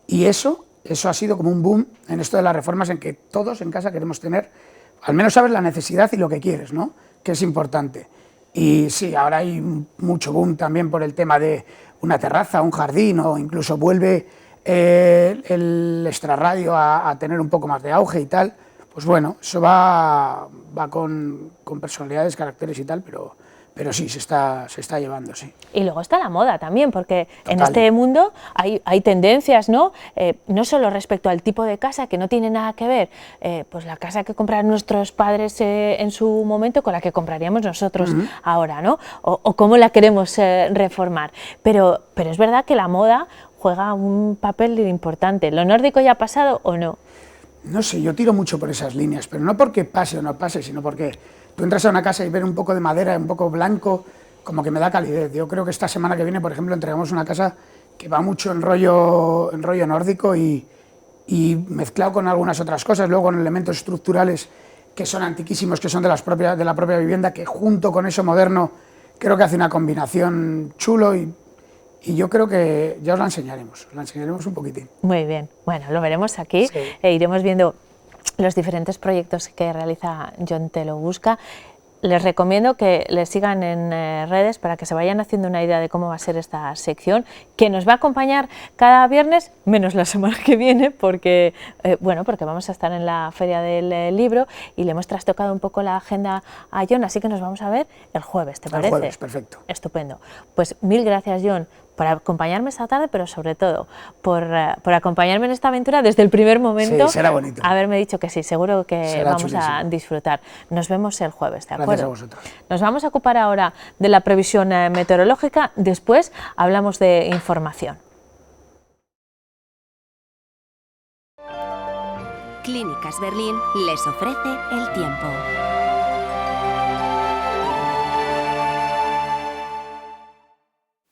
y eso ha sido como un boom en esto de las reformas, en que todos en casa queremos tener, al menos sabes la necesidad y lo que quieres, ¿no? Que es importante. Y sí, ahora hay mucho boom también por el tema de una terraza, un jardín, o incluso vuelve el extrarradio a tener un poco más de auge y tal. Pues bueno, eso va con personalidades, caracteres y tal, pero sí, se está llevando, sí. Y luego está la moda también, porque en este mundo hay tendencias, ¿no? No solo respecto al tipo de casa, que no tiene nada que ver, pues la casa que compraron nuestros padres en su momento con la que compraríamos nosotros ahora, ¿no? O cómo la queremos reformar. Pero es verdad que la moda juega un papel importante. ¿Lo nórdico ya ha pasado o no? No sé, yo tiro mucho por esas líneas, pero no porque pase o no pase, sino porque tú entras a una casa y ver un poco de madera, un poco blanco, como que me da calidez. Yo creo que esta semana que viene, por ejemplo, entregamos una casa que va mucho en rollo nórdico y mezclado con algunas otras cosas, luego con elementos estructurales que son antiquísimos, que son de la propia vivienda, que junto con eso moderno creo que hace una combinación chulo y yo creo que ya os la enseñaremos un poquitín. Muy bien, bueno, lo veremos aquí, sí. Iremos viendo los diferentes proyectos que realiza Jon Te Lo Busca. Les recomiendo que les sigan en redes para que se vayan haciendo una idea de cómo va a ser esta sección, que nos va a acompañar cada viernes, menos la semana que viene, porque porque vamos a estar en la Feria del Libro y le hemos trastocado un poco la agenda a Jon, así que nos vamos a ver el jueves, ¿te parece? El jueves, perfecto. Estupendo. Pues mil gracias, Jon, por acompañarme esta tarde, pero sobre todo por acompañarme en esta aventura desde el primer momento. Sí, será bonito. Haberme dicho que sí, seguro que Será vamos chulísimo. a disfrutar. Nos vemos el jueves, ¿de acuerdo? Gracias a vosotros. Nos vamos a ocupar ahora de la previsión meteorológica, después hablamos de información. Clínicas Berlín les ofrece el tiempo.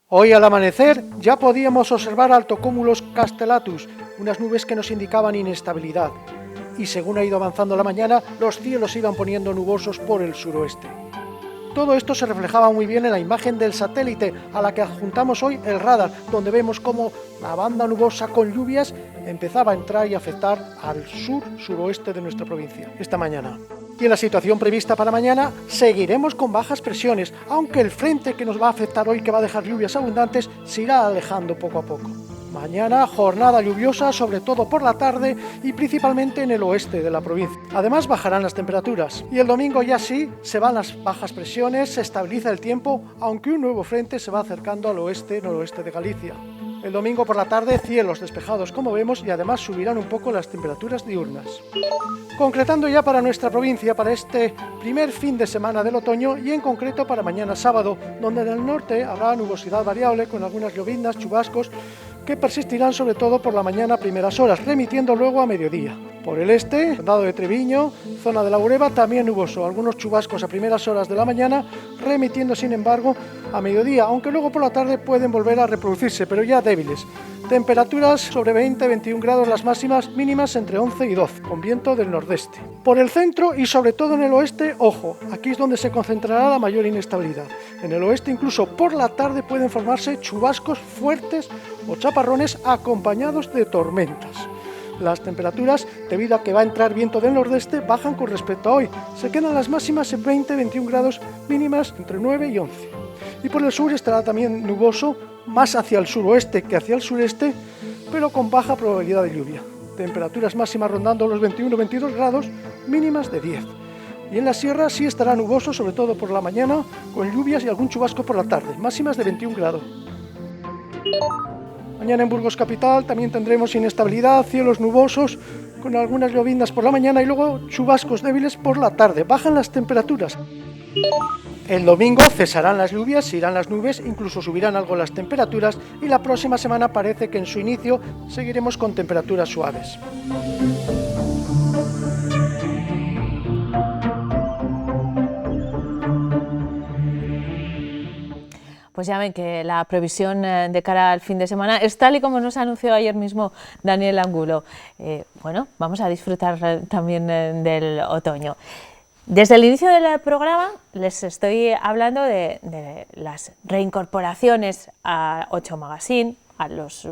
Hoy al amanecer ya podíamos observar altocúmulos castellatus, unas nubes que nos indicaban inestabilidad. Y según ha ido avanzando la mañana, los cielos se iban poniendo nubosos por el suroeste. Todo esto se reflejaba muy bien en la imagen del satélite, a la que adjuntamos hoy el radar, donde vemos cómo la banda nubosa con lluvias empezaba a entrar y afectar al sur-suroeste de nuestra provincia esta mañana. Y en la situación prevista para mañana seguiremos con bajas presiones, aunque el frente que nos va a afectar hoy, que va a dejar lluvias abundantes, se irá alejando poco a poco. Mañana jornada lluviosa, sobre todo por la tarde y principalmente en el oeste de la provincia. Además bajarán las temperaturas y el domingo ya sí se van las bajas presiones, se estabiliza el tiempo, aunque un nuevo frente se va acercando al oeste-noroeste de Galicia. El domingo por la tarde cielos despejados como vemos y además subirán un poco las temperaturas diurnas. Concretando ya para nuestra provincia para este primer fin de semana del otoño y en concreto para mañana sábado, donde en el norte habrá nubosidad variable con algunas lloviznas, chubascos que persistirán sobre todo por la mañana a primeras horas, remitiendo luego a mediodía. Por el este, condado de Treviño, zona de la Bureba, también nuboso, algunos chubascos a primeras horas de la mañana, remitiendo sin embargo a mediodía, aunque luego por la tarde pueden volver a reproducirse, pero ya débiles. Temperaturas sobre 20-21 grados las máximas, mínimas entre 11 y 12, con viento del nordeste. Por el centro y sobre todo en el oeste, ojo, aquí es donde se concentrará la mayor inestabilidad. En el oeste incluso por la tarde pueden formarse chubascos fuertes o chaparrones acompañados de tormentas. Las temperaturas, debido a que va a entrar viento del nordeste, bajan con respecto a hoy. Se quedan las máximas en 20-21 grados, mínimas entre 9 y 11. Y por el sur estará también nuboso, más hacia el suroeste que hacia el sureste, pero con baja probabilidad de lluvia. Temperaturas máximas rondando los 21-22 grados, mínimas de 10. Y en la sierra sí estará nuboso, sobre todo por la mañana, con lluvias y algún chubasco por la tarde, máximas de 21 grados. Mañana en Burgos capital también tendremos inestabilidad, cielos nubosos, con algunas lloviznas por la mañana y luego chubascos débiles por la tarde. Bajan las temperaturas. El domingo cesarán las lluvias, se irán las nubes, incluso subirán algo las temperaturas y la próxima semana parece que en su inicio seguiremos con temperaturas suaves. Pues ya ven que la previsión de cara al fin de semana es tal y como nos anunció ayer mismo Daniel Angulo. Bueno, vamos a disfrutar también del otoño. Desde el inicio del programa les estoy hablando de las reincorporaciones a 8 Magazine, a los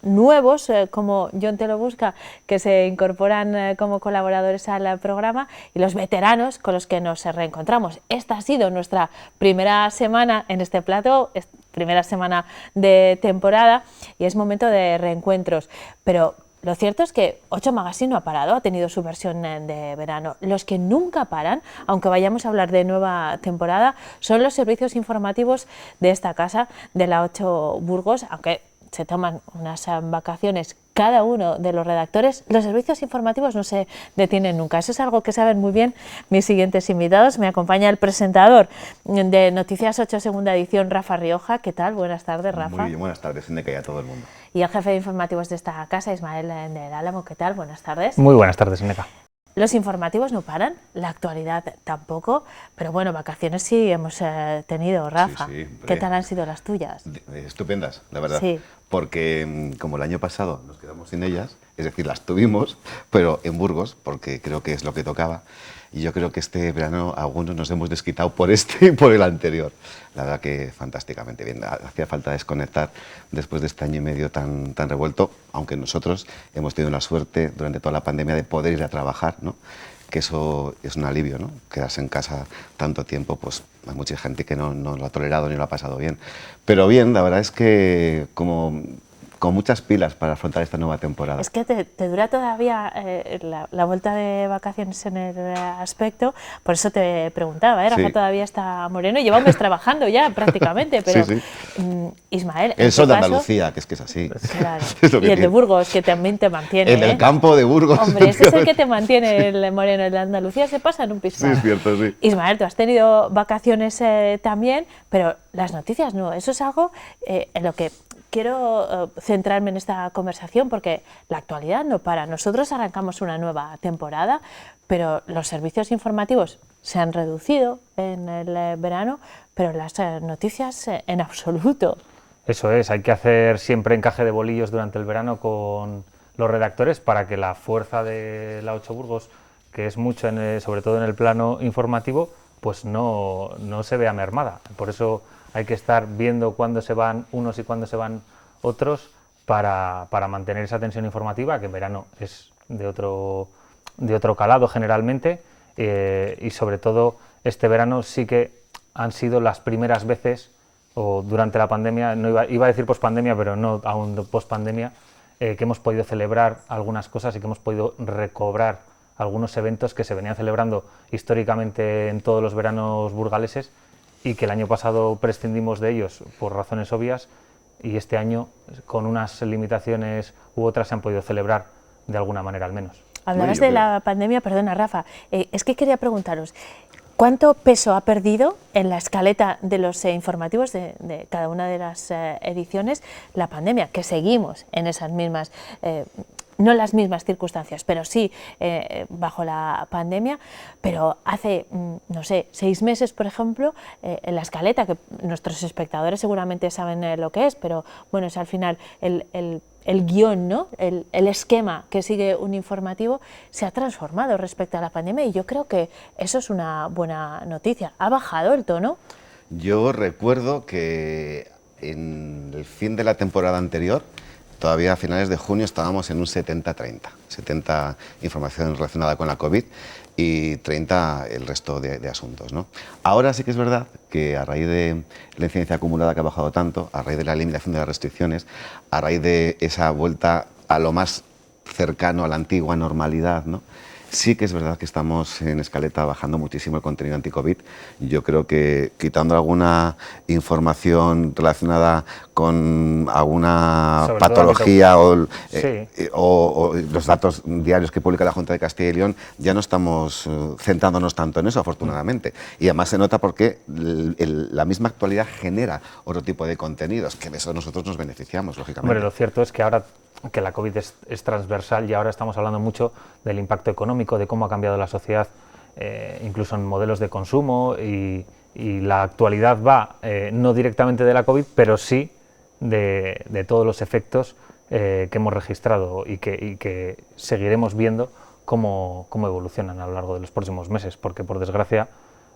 nuevos, como John Te lo busca, que se incorporan como colaboradores al programa, y los veteranos con los que nos reencontramos. Esta ha sido nuestra primera semana en este plató, primera semana de temporada, y es momento de reencuentros. Pero lo cierto es que 8 Magazine no ha parado, ha tenido su versión de verano. Los que nunca paran, aunque vayamos a hablar de nueva temporada, son los servicios informativos de esta casa, de la 8 Burgos, aunque se toman unas vacaciones cada uno de los redactores, los servicios informativos no se detienen nunca. Eso es algo que saben muy bien mis siguientes invitados. Me acompaña el presentador de Noticias 8 Segunda Edición, Rafa Rioja. ¿Qué tal? Buenas tardes, Rafa. Muy bien, buenas tardes, Neca, y a todo el mundo. Y el jefe de informativos de esta casa, Ismael del Álamo. ¿Qué tal? Buenas tardes. Muy buenas tardes, Neca. Los informativos no paran, la actualidad tampoco, pero bueno, vacaciones sí hemos tenido, Rafa. Sí, ¿Qué tal han sido las tuyas? Estupendas, la verdad. Sí. Porque como el año pasado nos quedamos sin ellas, es decir, las tuvimos, pero en Burgos, porque creo que es lo que tocaba, y yo creo que este verano algunos nos hemos desquitado por este y por el anterior. La verdad que fantásticamente bien. Hacía falta desconectar después de este año y medio tan revuelto, aunque nosotros hemos tenido la suerte durante toda la pandemia de poder ir a trabajar, ¿no? Que eso es un alivio, ¿no? Quedarse en casa tanto tiempo, pues hay mucha gente que no lo ha tolerado ni lo ha pasado bien. Pero bien, la verdad es que como con muchas pilas para afrontar esta nueva temporada. Es que te dura todavía la vuelta de vacaciones en el aspecto, por eso te preguntaba, Rafa todavía está moreno, lleva un mes trabajando ya prácticamente, pero Ismael, el sol de Andalucía, que es así. Claro. Es y el de Burgos, que también te mantiene. En el campo de Burgos. Hombre, ese es el que te mantiene el moreno, el de Andalucía se pasa en un pispás. Sí, es cierto, sí. Ismael, tú has tenido vacaciones también, pero las noticias no, eso es algo en lo que quiero centrarme en esta conversación porque la actualidad no para. Nosotros arrancamos una nueva temporada, pero los servicios informativos se han reducido en el verano, pero las noticias en absoluto. Eso es, hay que hacer siempre encaje de bolillos durante el verano con los redactores para que la fuerza de la 8 Burgos, que es mucho, sobre todo en el plano informativo, pues no se vea mermada. Por eso hay que estar viendo cuándo se van unos y cuándo se van otros para mantener esa tensión informativa, que en verano es de otro calado generalmente, y sobre todo este verano sí que han sido las primeras veces, o durante la pandemia, no iba a decir pospandemia, pero no aún pospandemia, que hemos podido celebrar algunas cosas y que hemos podido recobrar algunos eventos que se venían celebrando históricamente en todos los veranos burgaleses y que el año pasado prescindimos de ellos por razones obvias y este año con unas limitaciones u otras se han podido celebrar de alguna manera al menos. Hablabas de la pandemia, perdona Rafa, es que quería preguntaros, ¿cuánto peso ha perdido en la escaleta de los informativos de cada una de las ediciones la pandemia? Que seguimos en esas mismas, no las mismas circunstancias, pero sí bajo la pandemia, pero hace, no sé, 6 meses, por ejemplo, en la escaleta, que nuestros espectadores seguramente saben lo que es, pero bueno, es al final el guión, ¿no? El esquema que sigue un informativo se ha transformado respecto a la pandemia y yo creo que eso es una buena noticia. ¿Ha bajado el tono? Yo recuerdo que en el fin de la temporada anterior, todavía a finales de junio, estábamos en un 70-30. 70 información relacionada con la COVID y 30 el resto de asuntos, ¿no? Ahora sí que es verdad que a raíz de la incidencia acumulada que ha bajado tanto, a raíz de la eliminación de las restricciones, a raíz de esa vuelta a lo más cercano a la antigua normalidad, ¿no? Sí que es verdad que estamos en escaleta bajando muchísimo el contenido anti-COVID. Yo creo que quitando alguna información relacionada con alguna sobre patología o los datos diarios que publica la Junta de Castilla y León, ya no estamos centrándonos tanto en eso, afortunadamente. Y además se nota porque la misma actualidad genera otro tipo de contenidos, que de eso nosotros nos beneficiamos, lógicamente. Hombre, lo cierto es que ahora que la COVID es transversal y ahora estamos hablando mucho del impacto económico, de cómo ha cambiado la sociedad, incluso en modelos de consumo y la actualidad va no directamente de la COVID, pero sí de todos los efectos que hemos registrado y que seguiremos viendo cómo evolucionan a lo largo de los próximos meses, porque por desgracia,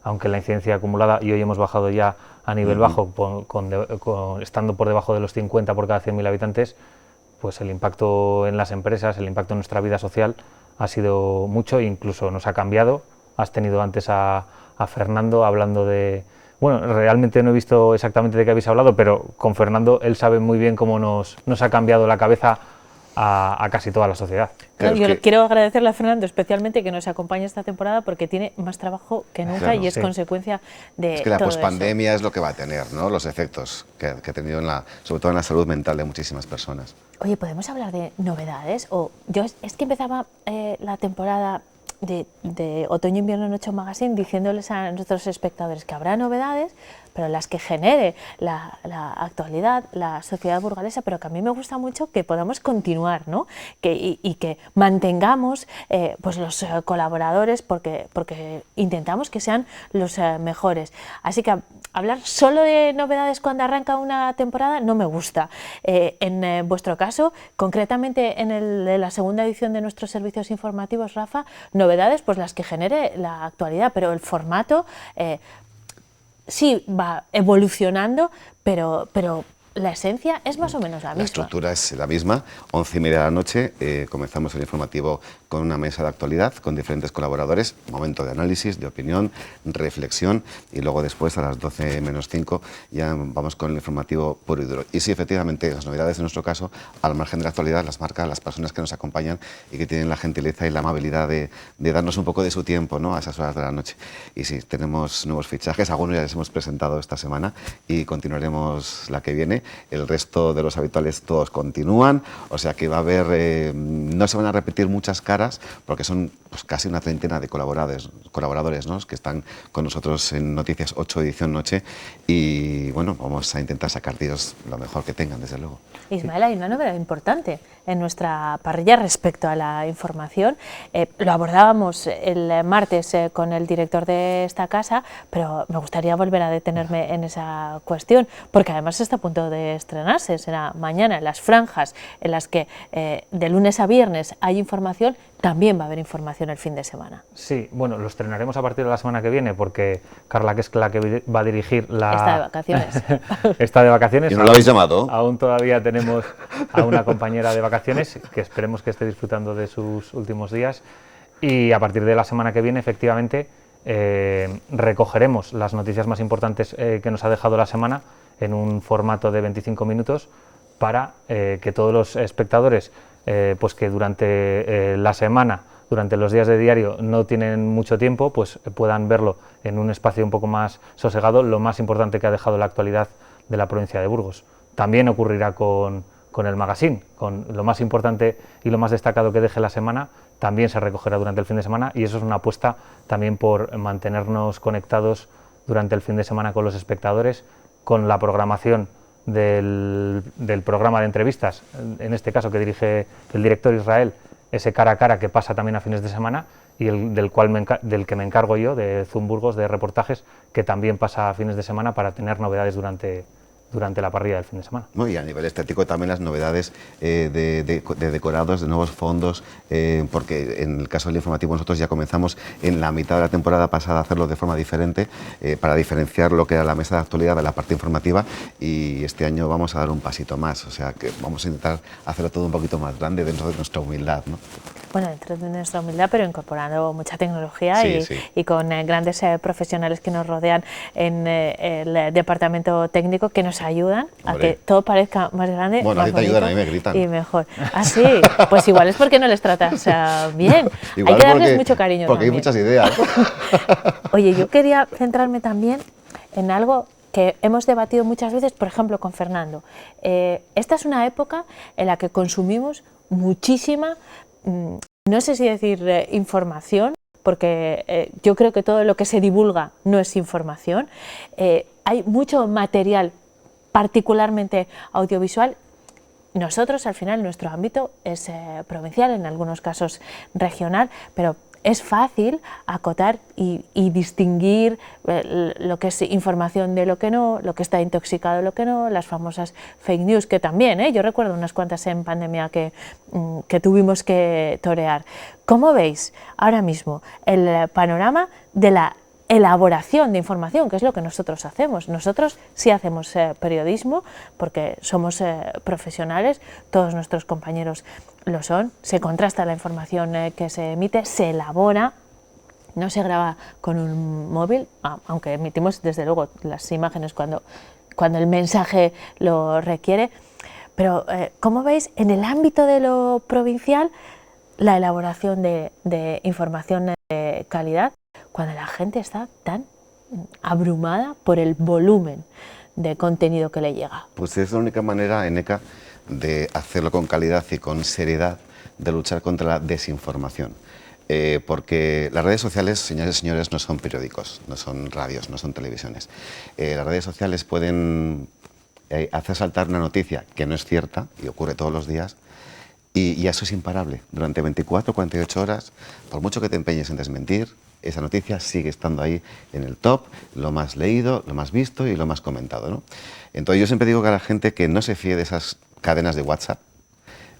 aunque la incidencia acumulada, y hoy hemos bajado ya a nivel bajo, estando por debajo de los 50 por cada 100.000 habitantes, pues el impacto en las empresas, el impacto en nuestra vida social ha sido mucho e incluso nos ha cambiado. Has tenido antes a Fernando hablando de... Bueno, realmente no he visto exactamente de qué habéis hablado, pero con Fernando él sabe muy bien cómo nos ha cambiado la cabeza a casi toda la sociedad. Claro, yo quiero agradecerle a Fernando especialmente que nos acompañe esta temporada porque tiene más trabajo que nunca, claro, y es consecuencia de es que la todo pospandemia eso. Es lo que va a tener, ¿no? Los efectos que ha tenido sobre todo en la salud mental de muchísimas personas. Oye, ¿podemos hablar de novedades? Yo es que empezaba la temporada de otoño-invierno en 8 Magazine diciéndoles a nuestros espectadores que habrá novedades, pero las que genere la actualidad, la sociedad burgalesa, pero que a mí me gusta mucho que podamos continuar, ¿no? y que mantengamos pues los colaboradores porque intentamos que sean los mejores. Así que hablar solo de novedades cuando arranca una temporada no me gusta. En vuestro caso, concretamente en la segunda edición de nuestros servicios informativos, Rafa, novedades pues las que genere la actualidad, pero el formato sí va evolucionando, pero la esencia es más o menos la misma. La estructura es la misma. 11:30 de la noche comenzamos el informativo con una mesa de actualidad, con diferentes colaboradores, momento de análisis, de opinión, reflexión, y luego después a las 12 menos 5 ya vamos con el informativo puro y duro. Y sí, efectivamente, las novedades en nuestro caso, al margen de la actualidad, las marcan las personas que nos acompañan y que tienen la gentileza y la amabilidad de darnos un poco de su tiempo, ¿no?, a esas horas de la noche. Y sí, tenemos nuevos fichajes, algunos ya les hemos presentado esta semana y continuaremos la que viene. El resto de los habituales todos continúan, o sea que va a haber, no se van a repetir muchas caras, porque son pues casi una treintena de colaboradores, ¿no?, que están con nosotros en Noticias 8 edición noche, y bueno, vamos a intentar sacar de ellos lo mejor que tengan, desde luego. Ismael, hay una novedad importante en nuestra parrilla respecto a la información. Lo abordábamos el martes con el director de esta casa, pero me gustaría volver a detenerme en esa cuestión, porque además está a punto de estrenarse, será mañana, en las franjas en las que de lunes a viernes hay información, también va a haber información el fin de semana. Sí, bueno, lo estrenaremos a partir de la semana que viene, porque Carla, que es la que va a dirigir la... Está de vacaciones. Está de vacaciones. ¿Y no lo habéis llamado? Aún todavía tenemos a una compañera de vacaciones, que esperemos que esté disfrutando de sus últimos días, y a partir de la semana que viene, efectivamente, recogeremos las noticias más importantes que nos ha dejado la semana en un formato de 25 minutos para que todos los espectadores, pues que durante la semana, durante los días de diario no tienen mucho tiempo, pues puedan verlo en un espacio un poco más sosegado, lo más importante que ha dejado la actualidad de la provincia de Burgos. También ocurrirá con el magazine, con lo más importante y lo más destacado que deje la semana, también se recogerá durante el fin de semana, y eso es una apuesta también por mantenernos conectados durante el fin de semana con los espectadores, con la programación del programa de entrevistas, en este caso que dirige el director Israel, ese cara a cara que pasa también a fines de semana, y del que me encargo yo, de Zoom Burgos, de reportajes, que también pasa a fines de semana para tener novedades durante la parrilla del fin de semana. Y a nivel estético también las novedades de decorados, de nuevos fondos, porque en el caso del informativo nosotros ya comenzamos en la mitad de la temporada pasada a hacerlo de forma diferente, para diferenciar lo que era la mesa de actualidad de la parte informativa, y este año vamos a dar un pasito más, o sea que vamos a intentar hacerlo todo un poquito más grande dentro de nuestra humildad, ¿no? Bueno, dentro de nuestra humildad, pero incorporando mucha tecnología, sí. Y con grandes profesionales que nos rodean en el departamento técnico, que nos ayudan a que todo parezca más grande, bueno, más a ti te ayudan, a mí me gritan. Y mejor. Ah, sí, pues igual es porque no les tratas bien. Igual hay que darles mucho cariño porque también. hay muchas ideas. Oye, yo quería centrarme también en algo que hemos debatido muchas veces, por ejemplo, con Fernando. Esta es una época en la que consumimos muchísima, no sé si decir información, porque yo creo que todo lo que se divulga no es información. Hay mucho material, particularmente audiovisual. Nosotros, al final, nuestro ámbito es provincial, en algunos casos regional, pero es fácil acotar y distinguir lo que es información de lo que no, lo que está intoxicado de lo que no, las famosas fake news, que también, yo recuerdo unas cuantas en pandemia que tuvimos que torear. ¿Cómo veis ahora mismo el panorama de la elaboración de información, que es lo que nosotros hacemos? Nosotros sí hacemos periodismo, porque somos profesionales, todos nuestros compañeros lo son, se contrasta la información que se emite, se elabora, no se graba con un móvil, aunque emitimos desde luego las imágenes cuando el mensaje lo requiere, pero ¿cómo veis en el ámbito de lo provincial la elaboración de información de calidad, cuando la gente está tan abrumada por el volumen de contenido que le llega? Pues es la única manera, Eneca, de hacerlo con calidad y con seriedad, de luchar contra la desinformación. Porque las redes sociales, señores y señores, no son periódicos, no son radios, no son televisiones. Las redes sociales pueden hacer saltar una noticia que no es cierta, y ocurre todos los días, y eso es imparable. Durante 24 o 48 horas, por mucho que te empeñes en desmentir, esa noticia sigue estando ahí en el top, lo más leído, lo más visto y lo más comentado, ¿no? Entonces yo siempre digo que a la gente que no se fíe de esas cadenas de WhatsApp,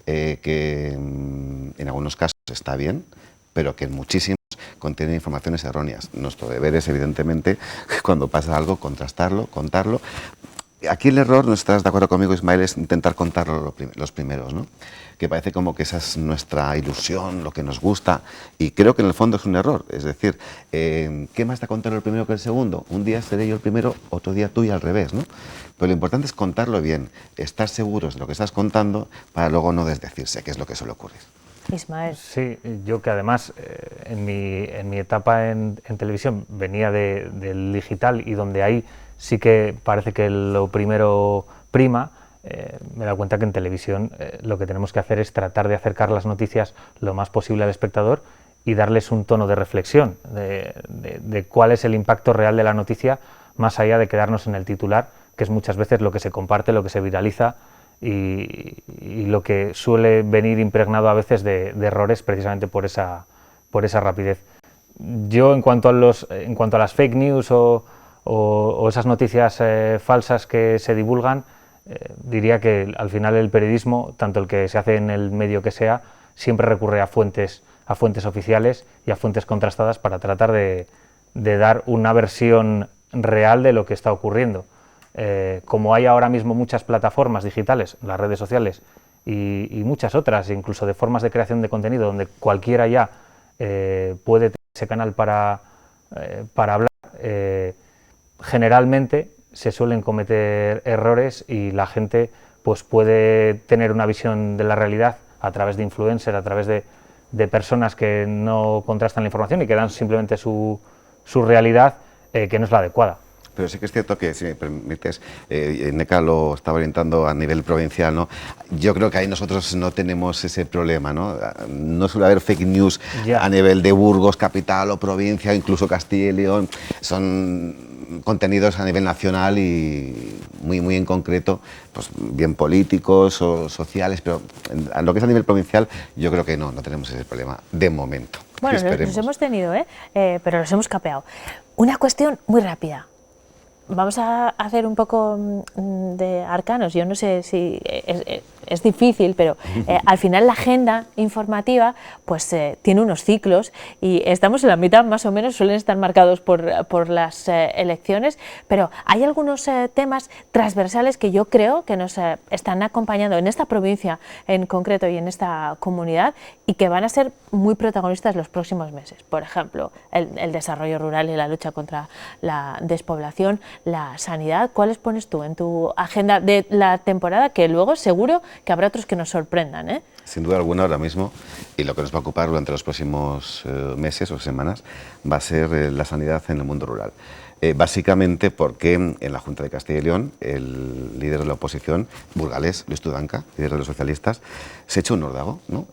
que en algunos casos está bien, pero que en muchísimos contienen informaciones erróneas. Nuestro deber es, evidentemente, cuando pasa algo, contrastarlo, contarlo. aquí el error, no estás de acuerdo conmigo, Ismael, es intentar contarlo los primeros, ¿no? Que parece como que esa es nuestra ilusión, lo que nos gusta, y creo que en el fondo es un error. Es decir, ¿qué más da contarlo el primero que el segundo? Un día seré yo el primero, otro día tú y al revés, ¿no? Pero lo importante es contarlo bien, estar seguros de lo que estás contando para luego no desdecirse, que es lo que suele ocurrir. Ismael. Sí, yo que además en mi etapa en televisión venía del digital y donde ahí sí que parece que lo primero prima, me he dado cuenta que en televisión lo que tenemos que hacer es tratar de acercar las noticias lo más posible al espectador y darles un tono de reflexión de cuál es el impacto real de la noticia, más allá de quedarnos en el titular, que es muchas veces lo que se comparte, lo que se viraliza y lo que suele venir impregnado a veces de errores precisamente por esa rapidez. Yo en cuanto a las fake news o esas noticias falsas que se divulgan, diría que al final el periodismo, tanto el que se hace en el medio que sea, siempre recurre a fuentes oficiales y a fuentes contrastadas para tratar de dar una versión real de lo que está ocurriendo. Como hay ahora mismo muchas plataformas digitales, las redes sociales y muchas otras, incluso de formas de creación de contenido, donde cualquiera ya puede tener ese canal para hablar, generalmente se suelen cometer errores y la gente pues puede tener una visión de la realidad a través de influencers, a través de personas que no contrastan la información y que dan simplemente su realidad, que no es la adecuada. Pero sí que es cierto que, si me permites, Neca lo estaba orientando a nivel provincial, ¿no? Yo creo que ahí nosotros no tenemos ese problema, ¿no? No suele haber fake news a nivel de Burgos, capital o provincia, incluso Castilla y León. Son contenidos a nivel nacional y muy en concreto, pues bien políticos o sociales, pero en lo que es a nivel provincial yo creo que no tenemos ese problema de momento. Bueno, los hemos tenido, pero los hemos capeado. Una cuestión muy rápida. Vamos a hacer un poco de arcanos. Yo no sé si es difícil, pero al final la agenda informativa pues tiene unos ciclos y estamos en la mitad más o menos, suelen estar marcados por las elecciones, pero hay algunos temas transversales que yo creo que nos están acompañando en esta provincia en concreto y en esta comunidad y que van a ser muy protagonistas los próximos meses. Por ejemplo, el desarrollo rural y la lucha contra la despoblación, la sanidad. ¿Cuáles pones tú en tu agenda de la temporada? Que luego seguro que habrá otros que nos sorprendan, ¿eh? Sin duda alguna ahora mismo, y lo que nos va a ocupar durante los próximos meses o semanas, va a ser la sanidad en el mundo rural. Básicamente porque en la Junta de Castilla y León el líder de la oposición, burgalés, Luis Tudanca, líder de los socialistas, se echó un órdago, ¿no?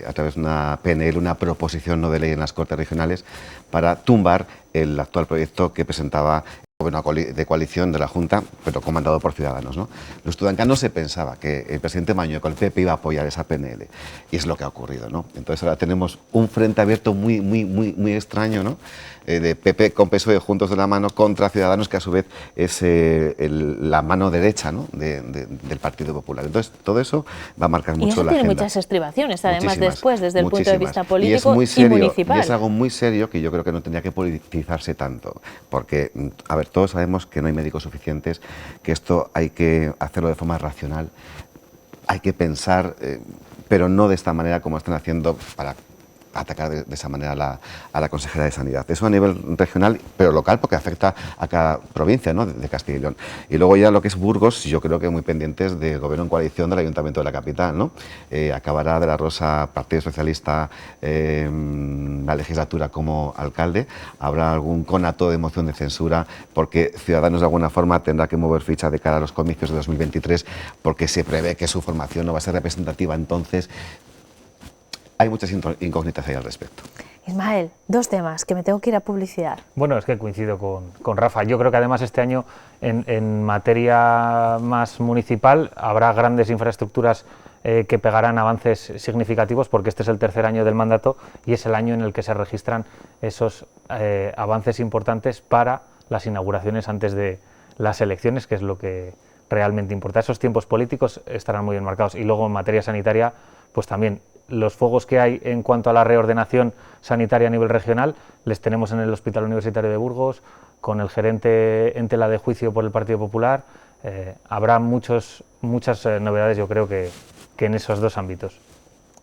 A través de una PNL, una proposición no de ley en las Cortes Regionales, para tumbar el actual proyecto que presentaba el gobierno de coalición de la Junta, pero comandado por Ciudadanos, ¿no? Luis Tudanca no se pensaba que el presidente Mañueco, el PP, iba a apoyar esa PNL, y es lo que ha ocurrido, ¿no? Entonces ahora tenemos un frente abierto muy extraño, ¿no? De PP con PSOE juntos de la mano contra Ciudadanos, que a su vez es la mano derecha, ¿no? del Partido Popular. Entonces todo eso va a marcar mucho la agenda. Y eso tiene muchas estribaciones, además después, desde el punto de vista político y es muy serio, y municipal. Y es algo muy serio que yo creo que no tendría que politizarse tanto, porque, a ver, todos sabemos que no hay médicos suficientes, que esto hay que hacerlo de forma racional, hay que pensar, pero no de esta manera como están haciendo para atacar de esa manera a la consejera de Sanidad. Eso a nivel regional, pero local, porque afecta a cada provincia, ¿no? de Castilla y León. Y luego ya lo que es Burgos, yo creo que muy pendientes del gobierno en coalición del Ayuntamiento de la capital, ¿no? Acabará de la Rosa, Partido Socialista, la legislatura como alcalde. Habrá algún conato de moción de censura, porque Ciudadanos de alguna forma tendrá que mover ficha de cara a los comicios de 2023, porque se prevé que su formación no va a ser representativa. Entonces, hay muchas incógnitas ahí al respecto. Ismael, dos temas, que me tengo que ir a publicidad. Bueno, es que coincido con Rafa. Yo creo que además este año en materia más municipal habrá grandes infraestructuras que pegarán avances significativos, porque este es el tercer año del mandato y es el año en el que se registran esos avances importantes para las inauguraciones antes de las elecciones, que es lo que realmente importa. Esos tiempos políticos estarán muy enmarcados. Y luego en materia sanitaria, pues también los focos que hay en cuanto a la reordenación sanitaria a nivel regional les tenemos en el Hospital Universitario de Burgos, con el gerente en tela de juicio por el Partido Popular, habrá muchas novedades, yo creo que en esos dos ámbitos.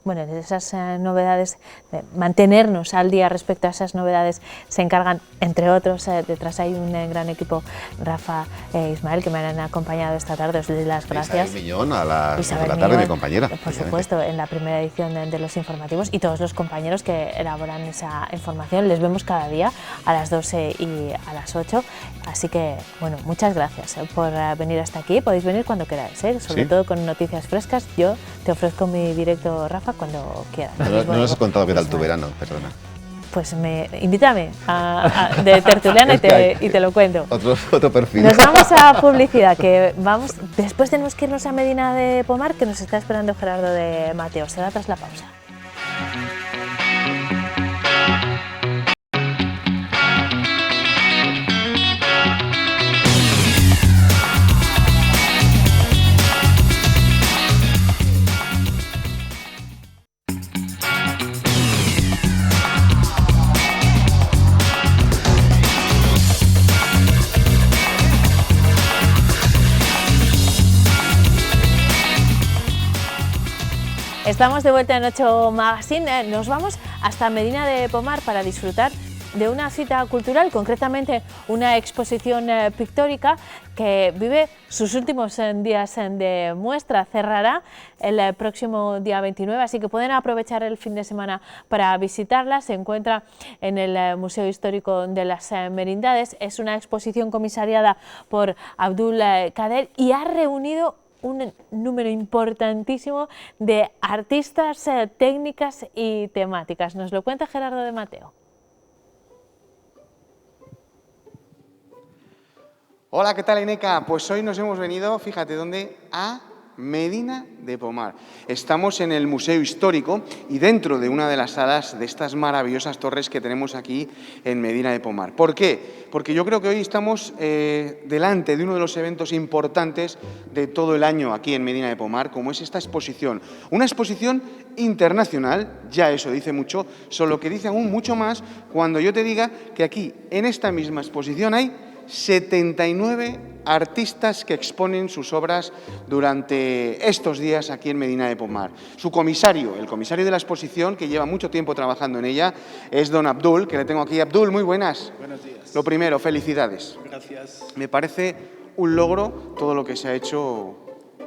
Bueno, de esas novedades, de mantenernos al día respecto a esas novedades, se encargan, entre otros, detrás hay un gran equipo, Rafa e Ismael, que me han acompañado esta tarde, os doy las gracias. Isabel Miñón, a las 2 de la tarde, mi compañera. Por supuesto, en la primera edición de los informativos, y todos los compañeros que elaboran esa información, les vemos cada día a las 12 y a las 8, así que, bueno, muchas gracias por venir hasta aquí, podéis venir cuando queráis, sobre todo con noticias frescas. Yo te ofrezco mi directo, Rafa, cuando quieras. No nos has contado qué tal tu verano, perdona. Pues invítame de tertuliana y te lo cuento. Otro perfil. Nos vamos a publicidad, después tenemos que irnos a Medina de Pomar, que nos está esperando Gerardo de Mateo. Será tras la pausa. Estamos de vuelta en 8 Magazine, nos vamos hasta Medina de Pomar para disfrutar de una cita cultural, concretamente una exposición pictórica que vive sus últimos días de muestra. Cerrará el próximo día 29, así que pueden aprovechar el fin de semana para visitarla. Se encuentra en el Museo Histórico de las Merindades. Es una exposición comisariada por Abdul Kader y ha reunido un número importantísimo de artistas, técnicas y temáticas. Nos lo cuenta Gerardo de Mateo. Hola, ¿qué tal, Ineca? Pues hoy nos hemos venido, fíjate dónde, a Medina de Pomar. Estamos en el Museo Histórico y dentro de una de las salas de estas maravillosas torres que tenemos aquí en Medina de Pomar. ¿Por qué? Porque yo creo que hoy estamos delante de uno de los eventos importantes de todo el año aquí en Medina de Pomar, como es esta exposición. Una exposición internacional, ya eso dice mucho, solo que dice aún mucho más cuando yo te diga que aquí, en esta misma exposición, hay 79 artistas que exponen sus obras durante estos días aquí en Medina de Pomar. Su comisario, el comisario de la exposición, que lleva mucho tiempo trabajando en ella, es don Abdul, que le tengo aquí. Abdul, muy buenas. Buenos días. Lo primero, felicidades. Gracias. Me parece un logro todo lo que se ha hecho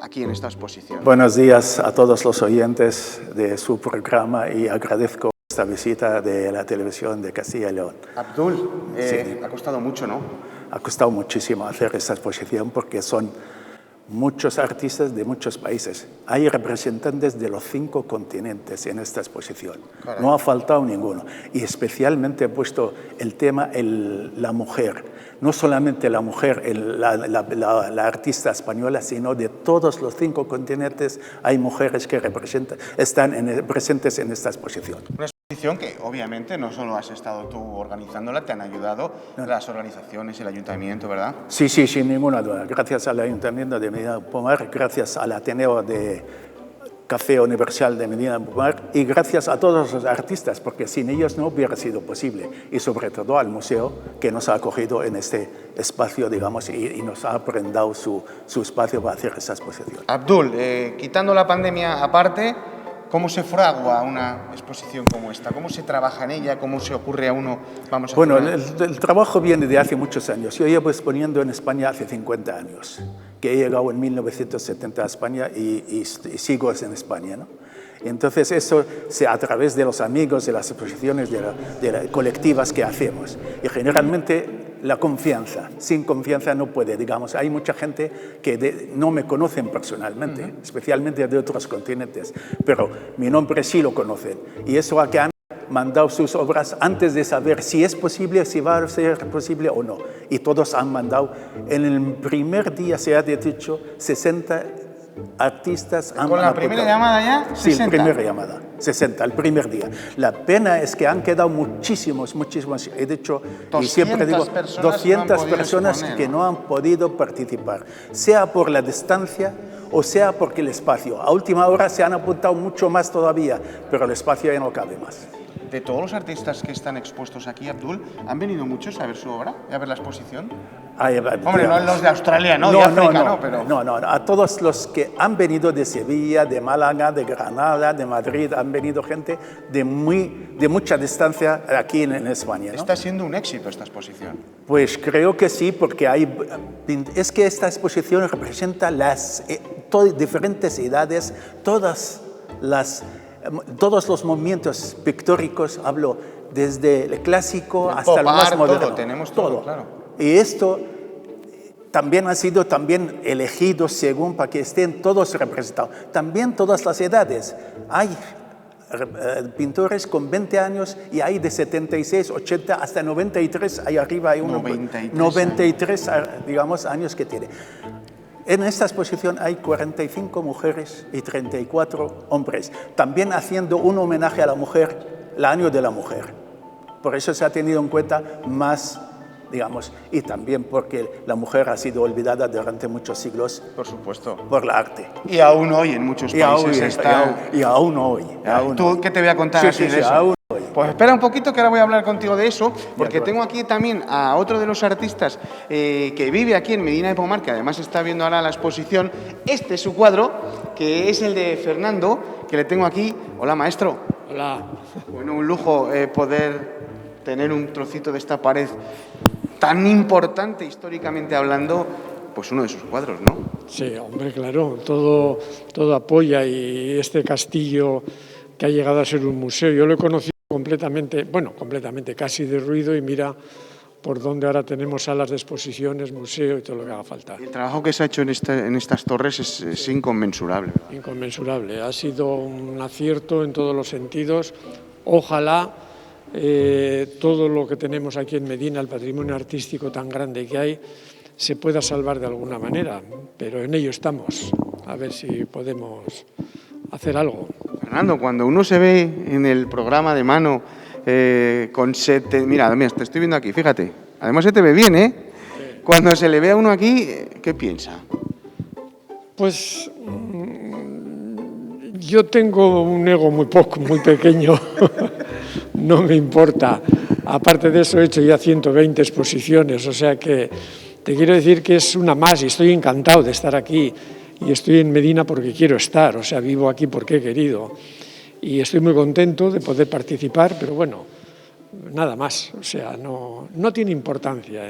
aquí en esta exposición. Buenos días a todos los oyentes de su programa y agradezco esta visita de la televisión de Castilla y León. Abdul, sí. Ha costado mucho, ¿no? Ha costado muchísimo hacer esta exposición porque son muchos artistas de muchos países. Hay representantes de los 5 continentes en esta exposición. Caray. No ha faltado ninguno. Y especialmente he puesto el tema la mujer. No solamente la mujer, la artista española, sino de todos los 5 continentes hay mujeres que están presentes en esta exposición. Una exposición que obviamente no solo has estado tú organizándola, te han ayudado las organizaciones, el ayuntamiento, ¿verdad? Sí, sin ninguna duda. Gracias al ayuntamiento de Medina de Pomar, gracias al Ateneo de Café Universal de Medina de Pomar y gracias a todos los artistas, porque sin ellos no hubiera sido posible. Y sobre todo al museo que nos ha acogido en este espacio, digamos, y nos ha brindado su espacio para hacer esa exposición. Abdul, quitando la pandemia aparte, ¿cómo se fragua una exposición como esta? ¿Cómo se trabaja en ella? ¿Cómo se ocurre a uno? Bueno, el trabajo viene de hace muchos años. Yo llevo exponiendo en España hace 50 años, que he llegado en 1970 a España y sigo en España, ¿no? Entonces eso a través de los amigos, de las exposiciones colectivas que hacemos. Y generalmente la confianza, sin confianza no puede, digamos. Hay mucha gente que no me conocen personalmente, especialmente de otros continentes, pero mi nombre sí lo conocen. Y eso a que han mandado sus obras antes de saber si es posible, si va a ser posible o no. Y todos han mandado. En el primer día se ha dicho 60 artistas han ¿Con la primera llamada ya? 60. Sí, la primera llamada, 60, el primer día. La pena es que han quedado muchísimos, he dicho, y siempre digo, 200 personas que no han podido participar, sea por la distancia o sea porque el espacio. A última hora se han apuntado mucho más todavía, pero el espacio ya no cabe más. De todos los artistas que están expuestos aquí, Abdul, ¿han venido muchos a ver su obra y a ver la exposición? Hombre, no los de Australia, ¿no? De África, ¿no? Pero... no, a todos los que han venido de Sevilla, de Málaga, de Granada, de Madrid, han venido gente de mucha distancia aquí en España, ¿no? Está siendo un éxito esta exposición. Pues creo que sí, porque es que esta exposición representa las diferentes edades, todos los movimientos pictóricos, hablo desde el clásico hasta el más moderno. Tenemos todo, claro. Y esto también ha sido elegido según para que estén todos representados. También todas las edades. Hay pintores con 20 años y hay de 76, 80 hasta 93. Ahí arriba hay uno 93 digamos, años que tiene. En esta exposición hay 45 mujeres y 34 hombres. También haciendo un homenaje a la mujer, el año de la mujer. Por eso se ha tenido en cuenta más, digamos, y también porque la mujer ha sido olvidada durante muchos siglos. Por supuesto. Por la arte. Y aún hoy en muchos países está... Y aún hoy. ¿Tú qué te voy a contar así de eso? Aún hoy. Pues espera un poquito que ahora voy a hablar contigo de eso, porque tengo aquí también a otro de los artistas que vive aquí en Medina de Pomar, que además está viendo ahora la exposición. Este es su cuadro, que es el de Fernando, que le tengo aquí. Hola, maestro. Hola. Bueno, un lujo poder tener un trocito de esta pared tan importante históricamente hablando, pues uno de sus cuadros, ¿no? Sí, hombre, claro, todo apoya, y este castillo que ha llegado a ser un museo, yo lo he conocido completamente, casi de ruido, y mira por donde ahora tenemos salas de exposiciones, museo y todo lo que haga falta. El trabajo que se ha hecho en estas torres es inconmensurable, ¿verdad? Inconmensurable, ha sido un acierto en todos los sentidos. Ojalá todo lo que tenemos aquí en Medina, el patrimonio artístico tan grande que hay, se pueda salvar de alguna manera, pero en ello estamos, a ver si podemos hacer algo. Fernando, cuando uno se ve en el programa de mano con mira, te estoy viendo aquí, fíjate, además se te ve bien, ¿eh? Sí. Cuando se le ve a uno aquí, ¿qué piensa? Pues yo tengo un ego muy pequeño. No me importa. Aparte de eso, he hecho ya 120 exposiciones, o sea que te quiero decir que es una más, y estoy encantado de estar aquí, y estoy en Medina porque quiero estar, o sea, vivo aquí porque he querido, y estoy muy contento de poder participar, pero bueno, nada más, o sea, no tiene importancia.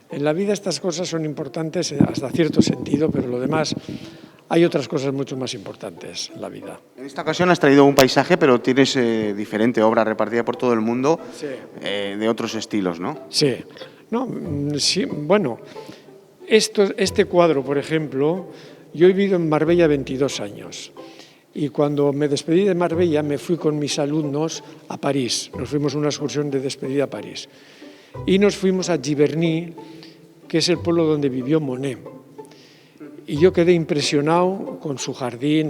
En la vida estas cosas son importantes hasta cierto sentido, pero lo demás... Hay otras cosas mucho más importantes en la vida. En esta ocasión has traído un paisaje, pero tienes diferente obra repartida por todo el mundo, sí. De otros estilos, ¿no? Sí. Sí, bueno, este cuadro, por ejemplo, yo he vivido en Marbella 22 años. Y cuando me despedí de Marbella me fui con mis alumnos a París. Nos fuimos a una excursión de despedida a París. Y nos fuimos a Giverny, que es el pueblo donde vivió Monet. Y yo quedé impresionado con su jardín,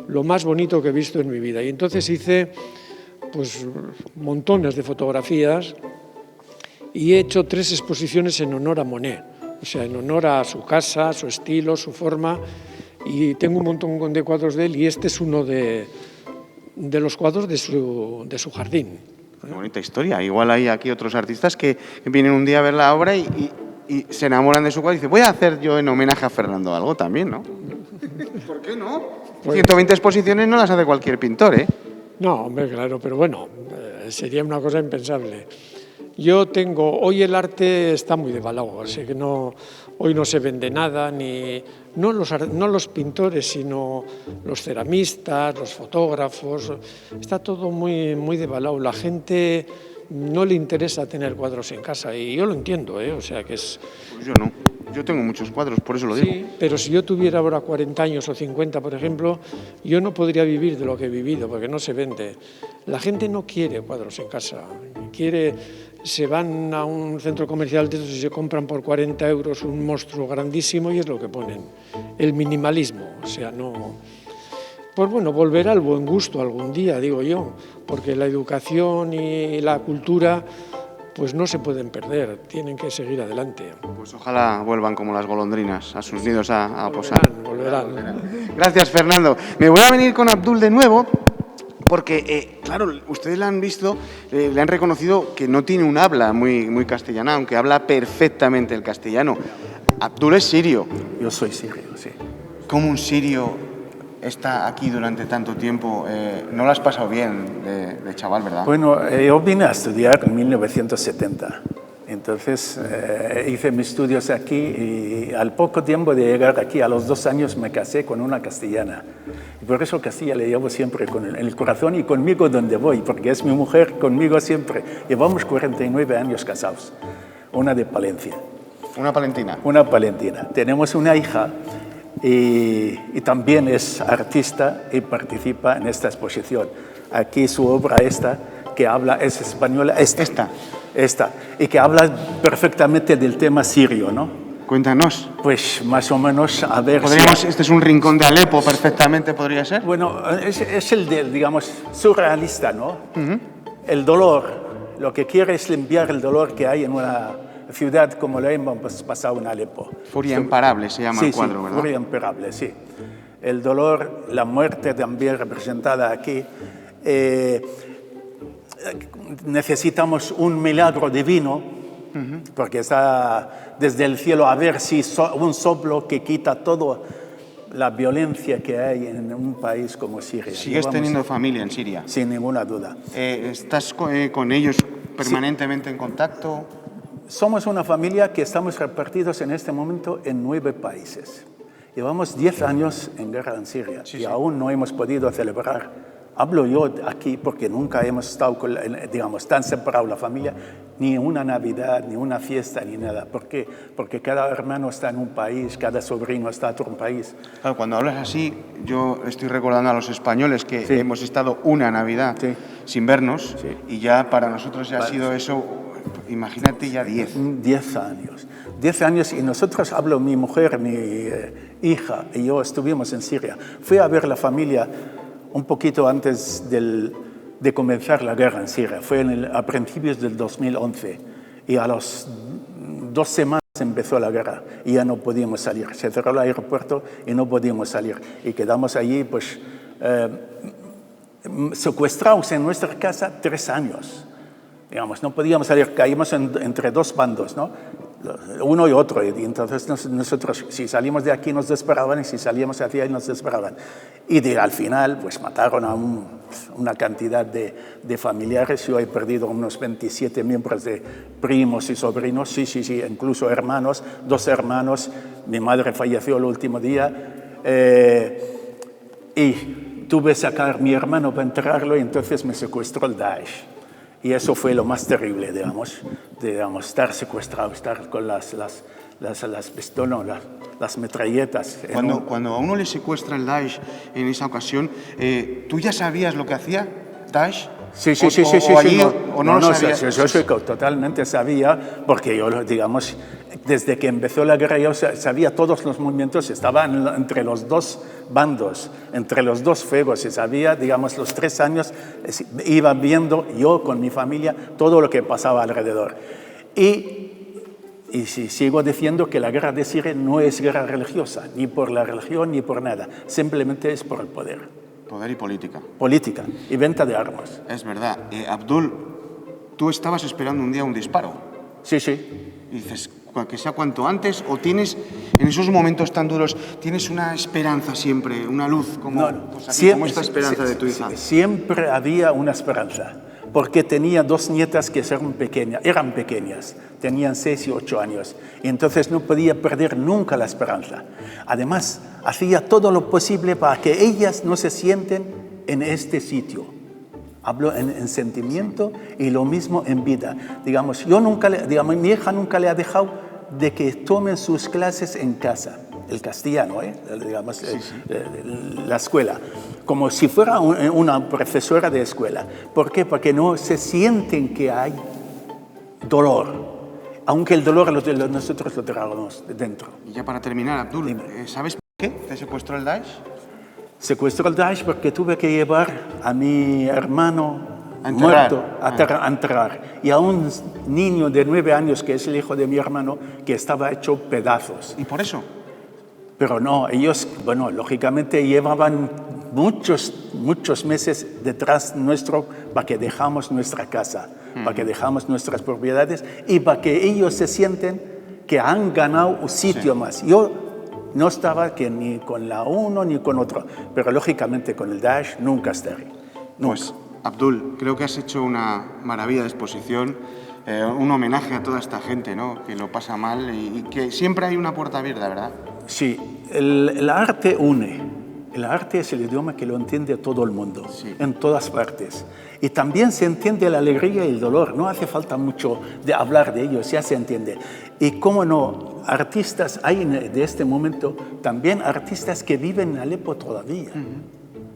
lo más bonito que he visto en mi vida. Y entonces hice pues montones de fotografías y he hecho 3 exposiciones en honor a Monet, o sea, en honor a su casa, su estilo, su forma, y tengo un montón de cuadros de él, y este es uno de los cuadros de su jardín. Qué bonita historia. Igual hay aquí otros artistas que vienen un día a ver la obra y se enamoran de su cuadro y dicen, voy a hacer yo en homenaje a Fernando algo también, ¿no? ¿Por qué no? Pues 120 exposiciones no las hace cualquier pintor, ¿eh? No, hombre, claro, pero bueno, sería una cosa impensable. Hoy el arte está muy devaluado, así que hoy no se vende nada, no los pintores, sino los ceramistas, los fotógrafos, está todo muy, muy devaluado. La gente no le interesa tener cuadros en casa, y yo lo entiendo, o sea que es... Pues yo no, yo tengo muchos cuadros, por eso lo digo. Sí, pero si yo tuviera ahora 40 años o 50, por ejemplo, yo no podría vivir de lo que he vivido, porque no se vende. La gente no quiere cuadros en casa, se van a un centro comercial de estos y se compran por 40 euros un monstruo grandísimo y es lo que ponen. El minimalismo, o sea, no... Pues bueno, volverá al buen gusto algún día, digo yo, porque la educación y la cultura pues no se pueden perder, tienen que seguir adelante. Pues ojalá vuelvan como las golondrinas a sus nidos a posar. Volverán. Gracias, Fernando. Me voy a venir con Abdul de nuevo, Porque, claro, ustedes la han visto, le han reconocido que no tiene un habla muy castellana, aunque habla perfectamente el castellano. Abdul es sirio. Yo soy sirio, sí. ¿Cómo un sirio está aquí durante tanto tiempo? No lo has pasado bien de chaval, ¿verdad? Bueno, yo vine a estudiar en 1970. Entonces hice mis estudios aquí y al poco tiempo de llegar aquí, a los 2 años, me casé con una castellana. Y por eso Castilla le llevo siempre en el corazón y conmigo donde voy, porque es mi mujer conmigo siempre. Llevamos 49 años casados. Una de Palencia. ¿Una palentina? Una palentina. Tenemos una hija y también es artista y participa en esta exposición. Aquí su obra que habla, es española, esta, y que habla perfectamente del tema sirio, ¿no? Cuéntanos. Pues más o menos, a ver este es un rincón de Alepo, perfectamente podría ser. Bueno, es el digamos, surrealista, ¿no? El dolor, lo que quiere es limpiar el dolor que hay en una ciudad como la hemos pasado en Alepo. Furia imparable se llama el cuadro, ¿verdad? Furia imparable, sí. El dolor, la muerte también representada aquí. Necesitamos un milagro divino, porque está desde el cielo a ver si un soplo que quita toda la violencia que hay en un país como Siria. ¿Sigues teniendo familia en Siria? Sin ninguna duda. ¿Estás con ellos permanentemente en contacto? Somos una familia que estamos repartidos en este momento en 9 países. Llevamos 10 años en guerra en Siria y aún no hemos podido celebrar. Hablo yo aquí porque nunca hemos estado, digamos, tan separado la familia, ni una Navidad, ni una fiesta, ni nada. ¿Por qué? Porque cada hermano está en un país, cada sobrino está en otro país. Claro, cuando hablas así, yo estoy recordando a los españoles que hemos estado una Navidad sin vernos y ya para nosotros ya ha sido eso, imagínate ya 10. 10 años. 10 años y nosotros, mi mujer, mi hija y yo estuvimos en Siria. Fui a ver la familia un poquito antes de comenzar la guerra en Siria. Fue a principios del 2011 y a las 2 semanas empezó la guerra y ya no podíamos salir. Se cerró el aeropuerto y no podíamos salir. Y quedamos allí, pues, secuestrados en nuestra casa 3 años. Digamos, no podíamos salir, caímos entre 2 bandos, ¿no? Uno y otro, y entonces nosotros, si salimos de aquí nos desesperaban y si salíamos hacia ahí nos desesperaban. Y al final, pues mataron a una cantidad de familiares. Yo he perdido unos 27 miembros de primos y sobrinos, sí, incluso hermanos, 2 hermanos. Mi madre falleció el último día y tuve que sacar a mi hermano para enterrarlo y entonces me secuestró el Daesh. Y eso fue lo más terrible, digamos, estar secuestrado, estar con las metralletas. Cuando a uno le secuestra el Daesh en esa ocasión, ¿tú ya sabías lo que hacía Daesh? Sí. ¿O no lo sabías? Yo totalmente sabía, porque yo, digamos, desde que empezó la guerra yo sabía todos los movimientos, estaba entre los 2 bandos, entre los 2 fuegos, y sabía, digamos, los 3 años iba viendo yo con mi familia todo lo que pasaba alrededor. Y sigo diciendo que la guerra de Siria no es guerra religiosa, ni por la religión ni por nada, simplemente es por el poder. Poder y política. Política y venta de armas. Es verdad. Abdul, tú estabas esperando un día un disparo. Sí. Y dices, que sea cuanto antes, o tienes, en esos momentos tan duros, tienes una esperanza siempre, una luz, como esta esperanza de tu hija. Siempre había una esperanza, porque tenía 2 nietas que eran pequeñas, tenían 6 y 8 años, y entonces no podía perder nunca la esperanza. Además, hacía todo lo posible para que ellas no se sienten en este sitio. Hablo en sentimiento y lo mismo en vida. Digamos, mi hija nunca le ha dejado de que tomen sus clases en casa, el castellano, digamos, la escuela, como si fuera una profesora de escuela. ¿Por qué? Porque no se sienten que hay dolor, aunque el dolor nosotros lo traemos dentro. Y ya para terminar, Abdul, ¿sabes por qué te secuestró el Daesh? Secuestró el Daesh porque tuve que llevar a mi hermano muerto a enterrar. Y a un niño de 9 años, que es el hijo de mi hermano, que estaba hecho pedazos. ¿Y por eso? Pero no, ellos, bueno, lógicamente llevaban muchos meses detrás nuestro para que dejamos nuestra casa, para que dejamos nuestras propiedades y para que ellos se sienten que han ganado un sitio más. Yo no estaba que ni con la uno ni con otro, pero lógicamente con el Daesh nunca estaré. Nunca. Pues, Abdul, creo que has hecho una maravilla de exposición, un homenaje a toda esta gente, ¿no?, que lo pasa mal y que siempre hay una puerta abierta, ¿verdad? Sí, el arte une. El arte es el idioma que lo entiende todo el mundo, en todas partes. Y también se entiende la alegría y el dolor. No hace falta mucho de hablar de ellos, ya se entiende. Y cómo no, artistas hay de este momento, también artistas que viven en Alepo todavía.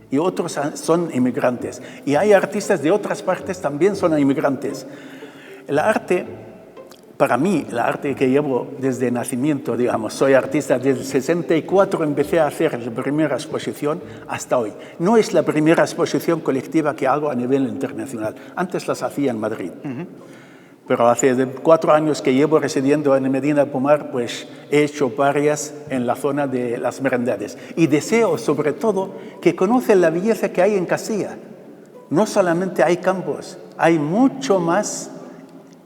Y otros son inmigrantes. Y hay artistas de otras partes también son inmigrantes. El arte, para mí, el arte que llevo desde nacimiento, digamos, soy artista desde el 64, empecé a hacer la primera exposición hasta hoy. No es la primera exposición colectiva que hago a nivel internacional. Antes las hacía en Madrid. Pero hace 4 años que llevo residiendo en Medina de Pomar, pues he hecho varias en la zona de las merindades. Y deseo, sobre todo, que conozcan la belleza que hay en Castilla. No solamente hay campos, hay mucho más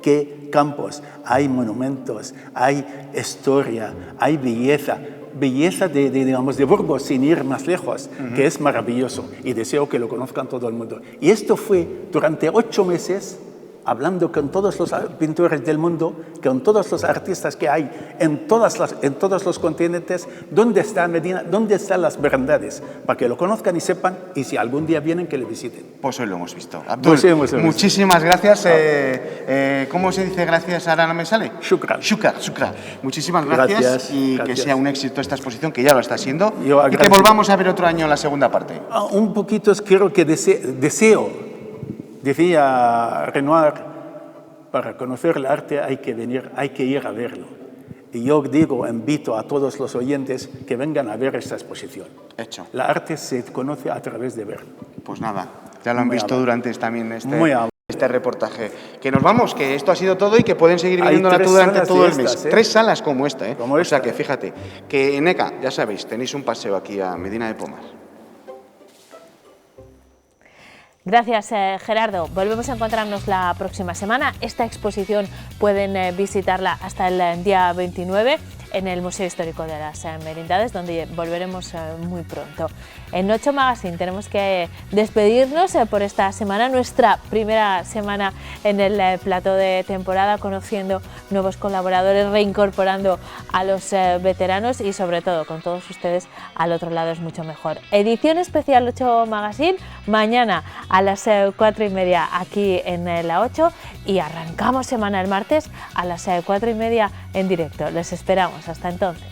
que campos. Hay monumentos, hay historia, hay belleza. Belleza de Burgos, sin ir más lejos, que es maravilloso. Y deseo que lo conozcan todo el mundo. Y esto fue durante 8 meses, hablando con todos los pintores del mundo, con todos los artistas que hay en todos los continentes, dónde está Medina, dónde están las merindades, para que lo conozcan y sepan, y si algún día vienen, que le visiten. Pues hoy lo hemos visto. Abdul, muchísimas gracias. ¿Cómo se dice gracias? Ahora no me sale. Shukran. Shukran. Muchísimas gracias y que sea un éxito esta exposición, que ya lo está siendo, y que agradezco. Volvamos a ver otro año en la segunda parte. Un poquito quiero que deseo. Decía Renoir, para conocer el arte hay que venir, hay que ir a verlo. Y yo invito a todos los oyentes que vengan a ver esta exposición. Hecho. El arte se conoce a través de verlo. Pues nada, ya lo han visto durante también este reportaje. Que nos vamos, que esto ha sido todo y que pueden seguir viniendo durante todo el mes. 3 salas como esta, ¿eh? O sea que fíjate, que en ECA, ya sabéis, tenéis un paseo aquí a Medina de Pomar. Gracias, Gerardo. Volvemos a encontrarnos la próxima semana. Esta exposición pueden visitarla hasta el día 29 en el Museo Histórico de las Merindades, donde volveremos muy pronto. En 8 Magazine tenemos que despedirnos por esta semana, nuestra primera semana en el plató de temporada, conociendo nuevos colaboradores, reincorporando a los veteranos y sobre todo con todos ustedes al otro lado es mucho mejor. Edición especial 8 Magazine, mañana a las 4:30 aquí en la 8 y arrancamos semana el martes a las 4:30 en directo. Les esperamos. Hasta entonces.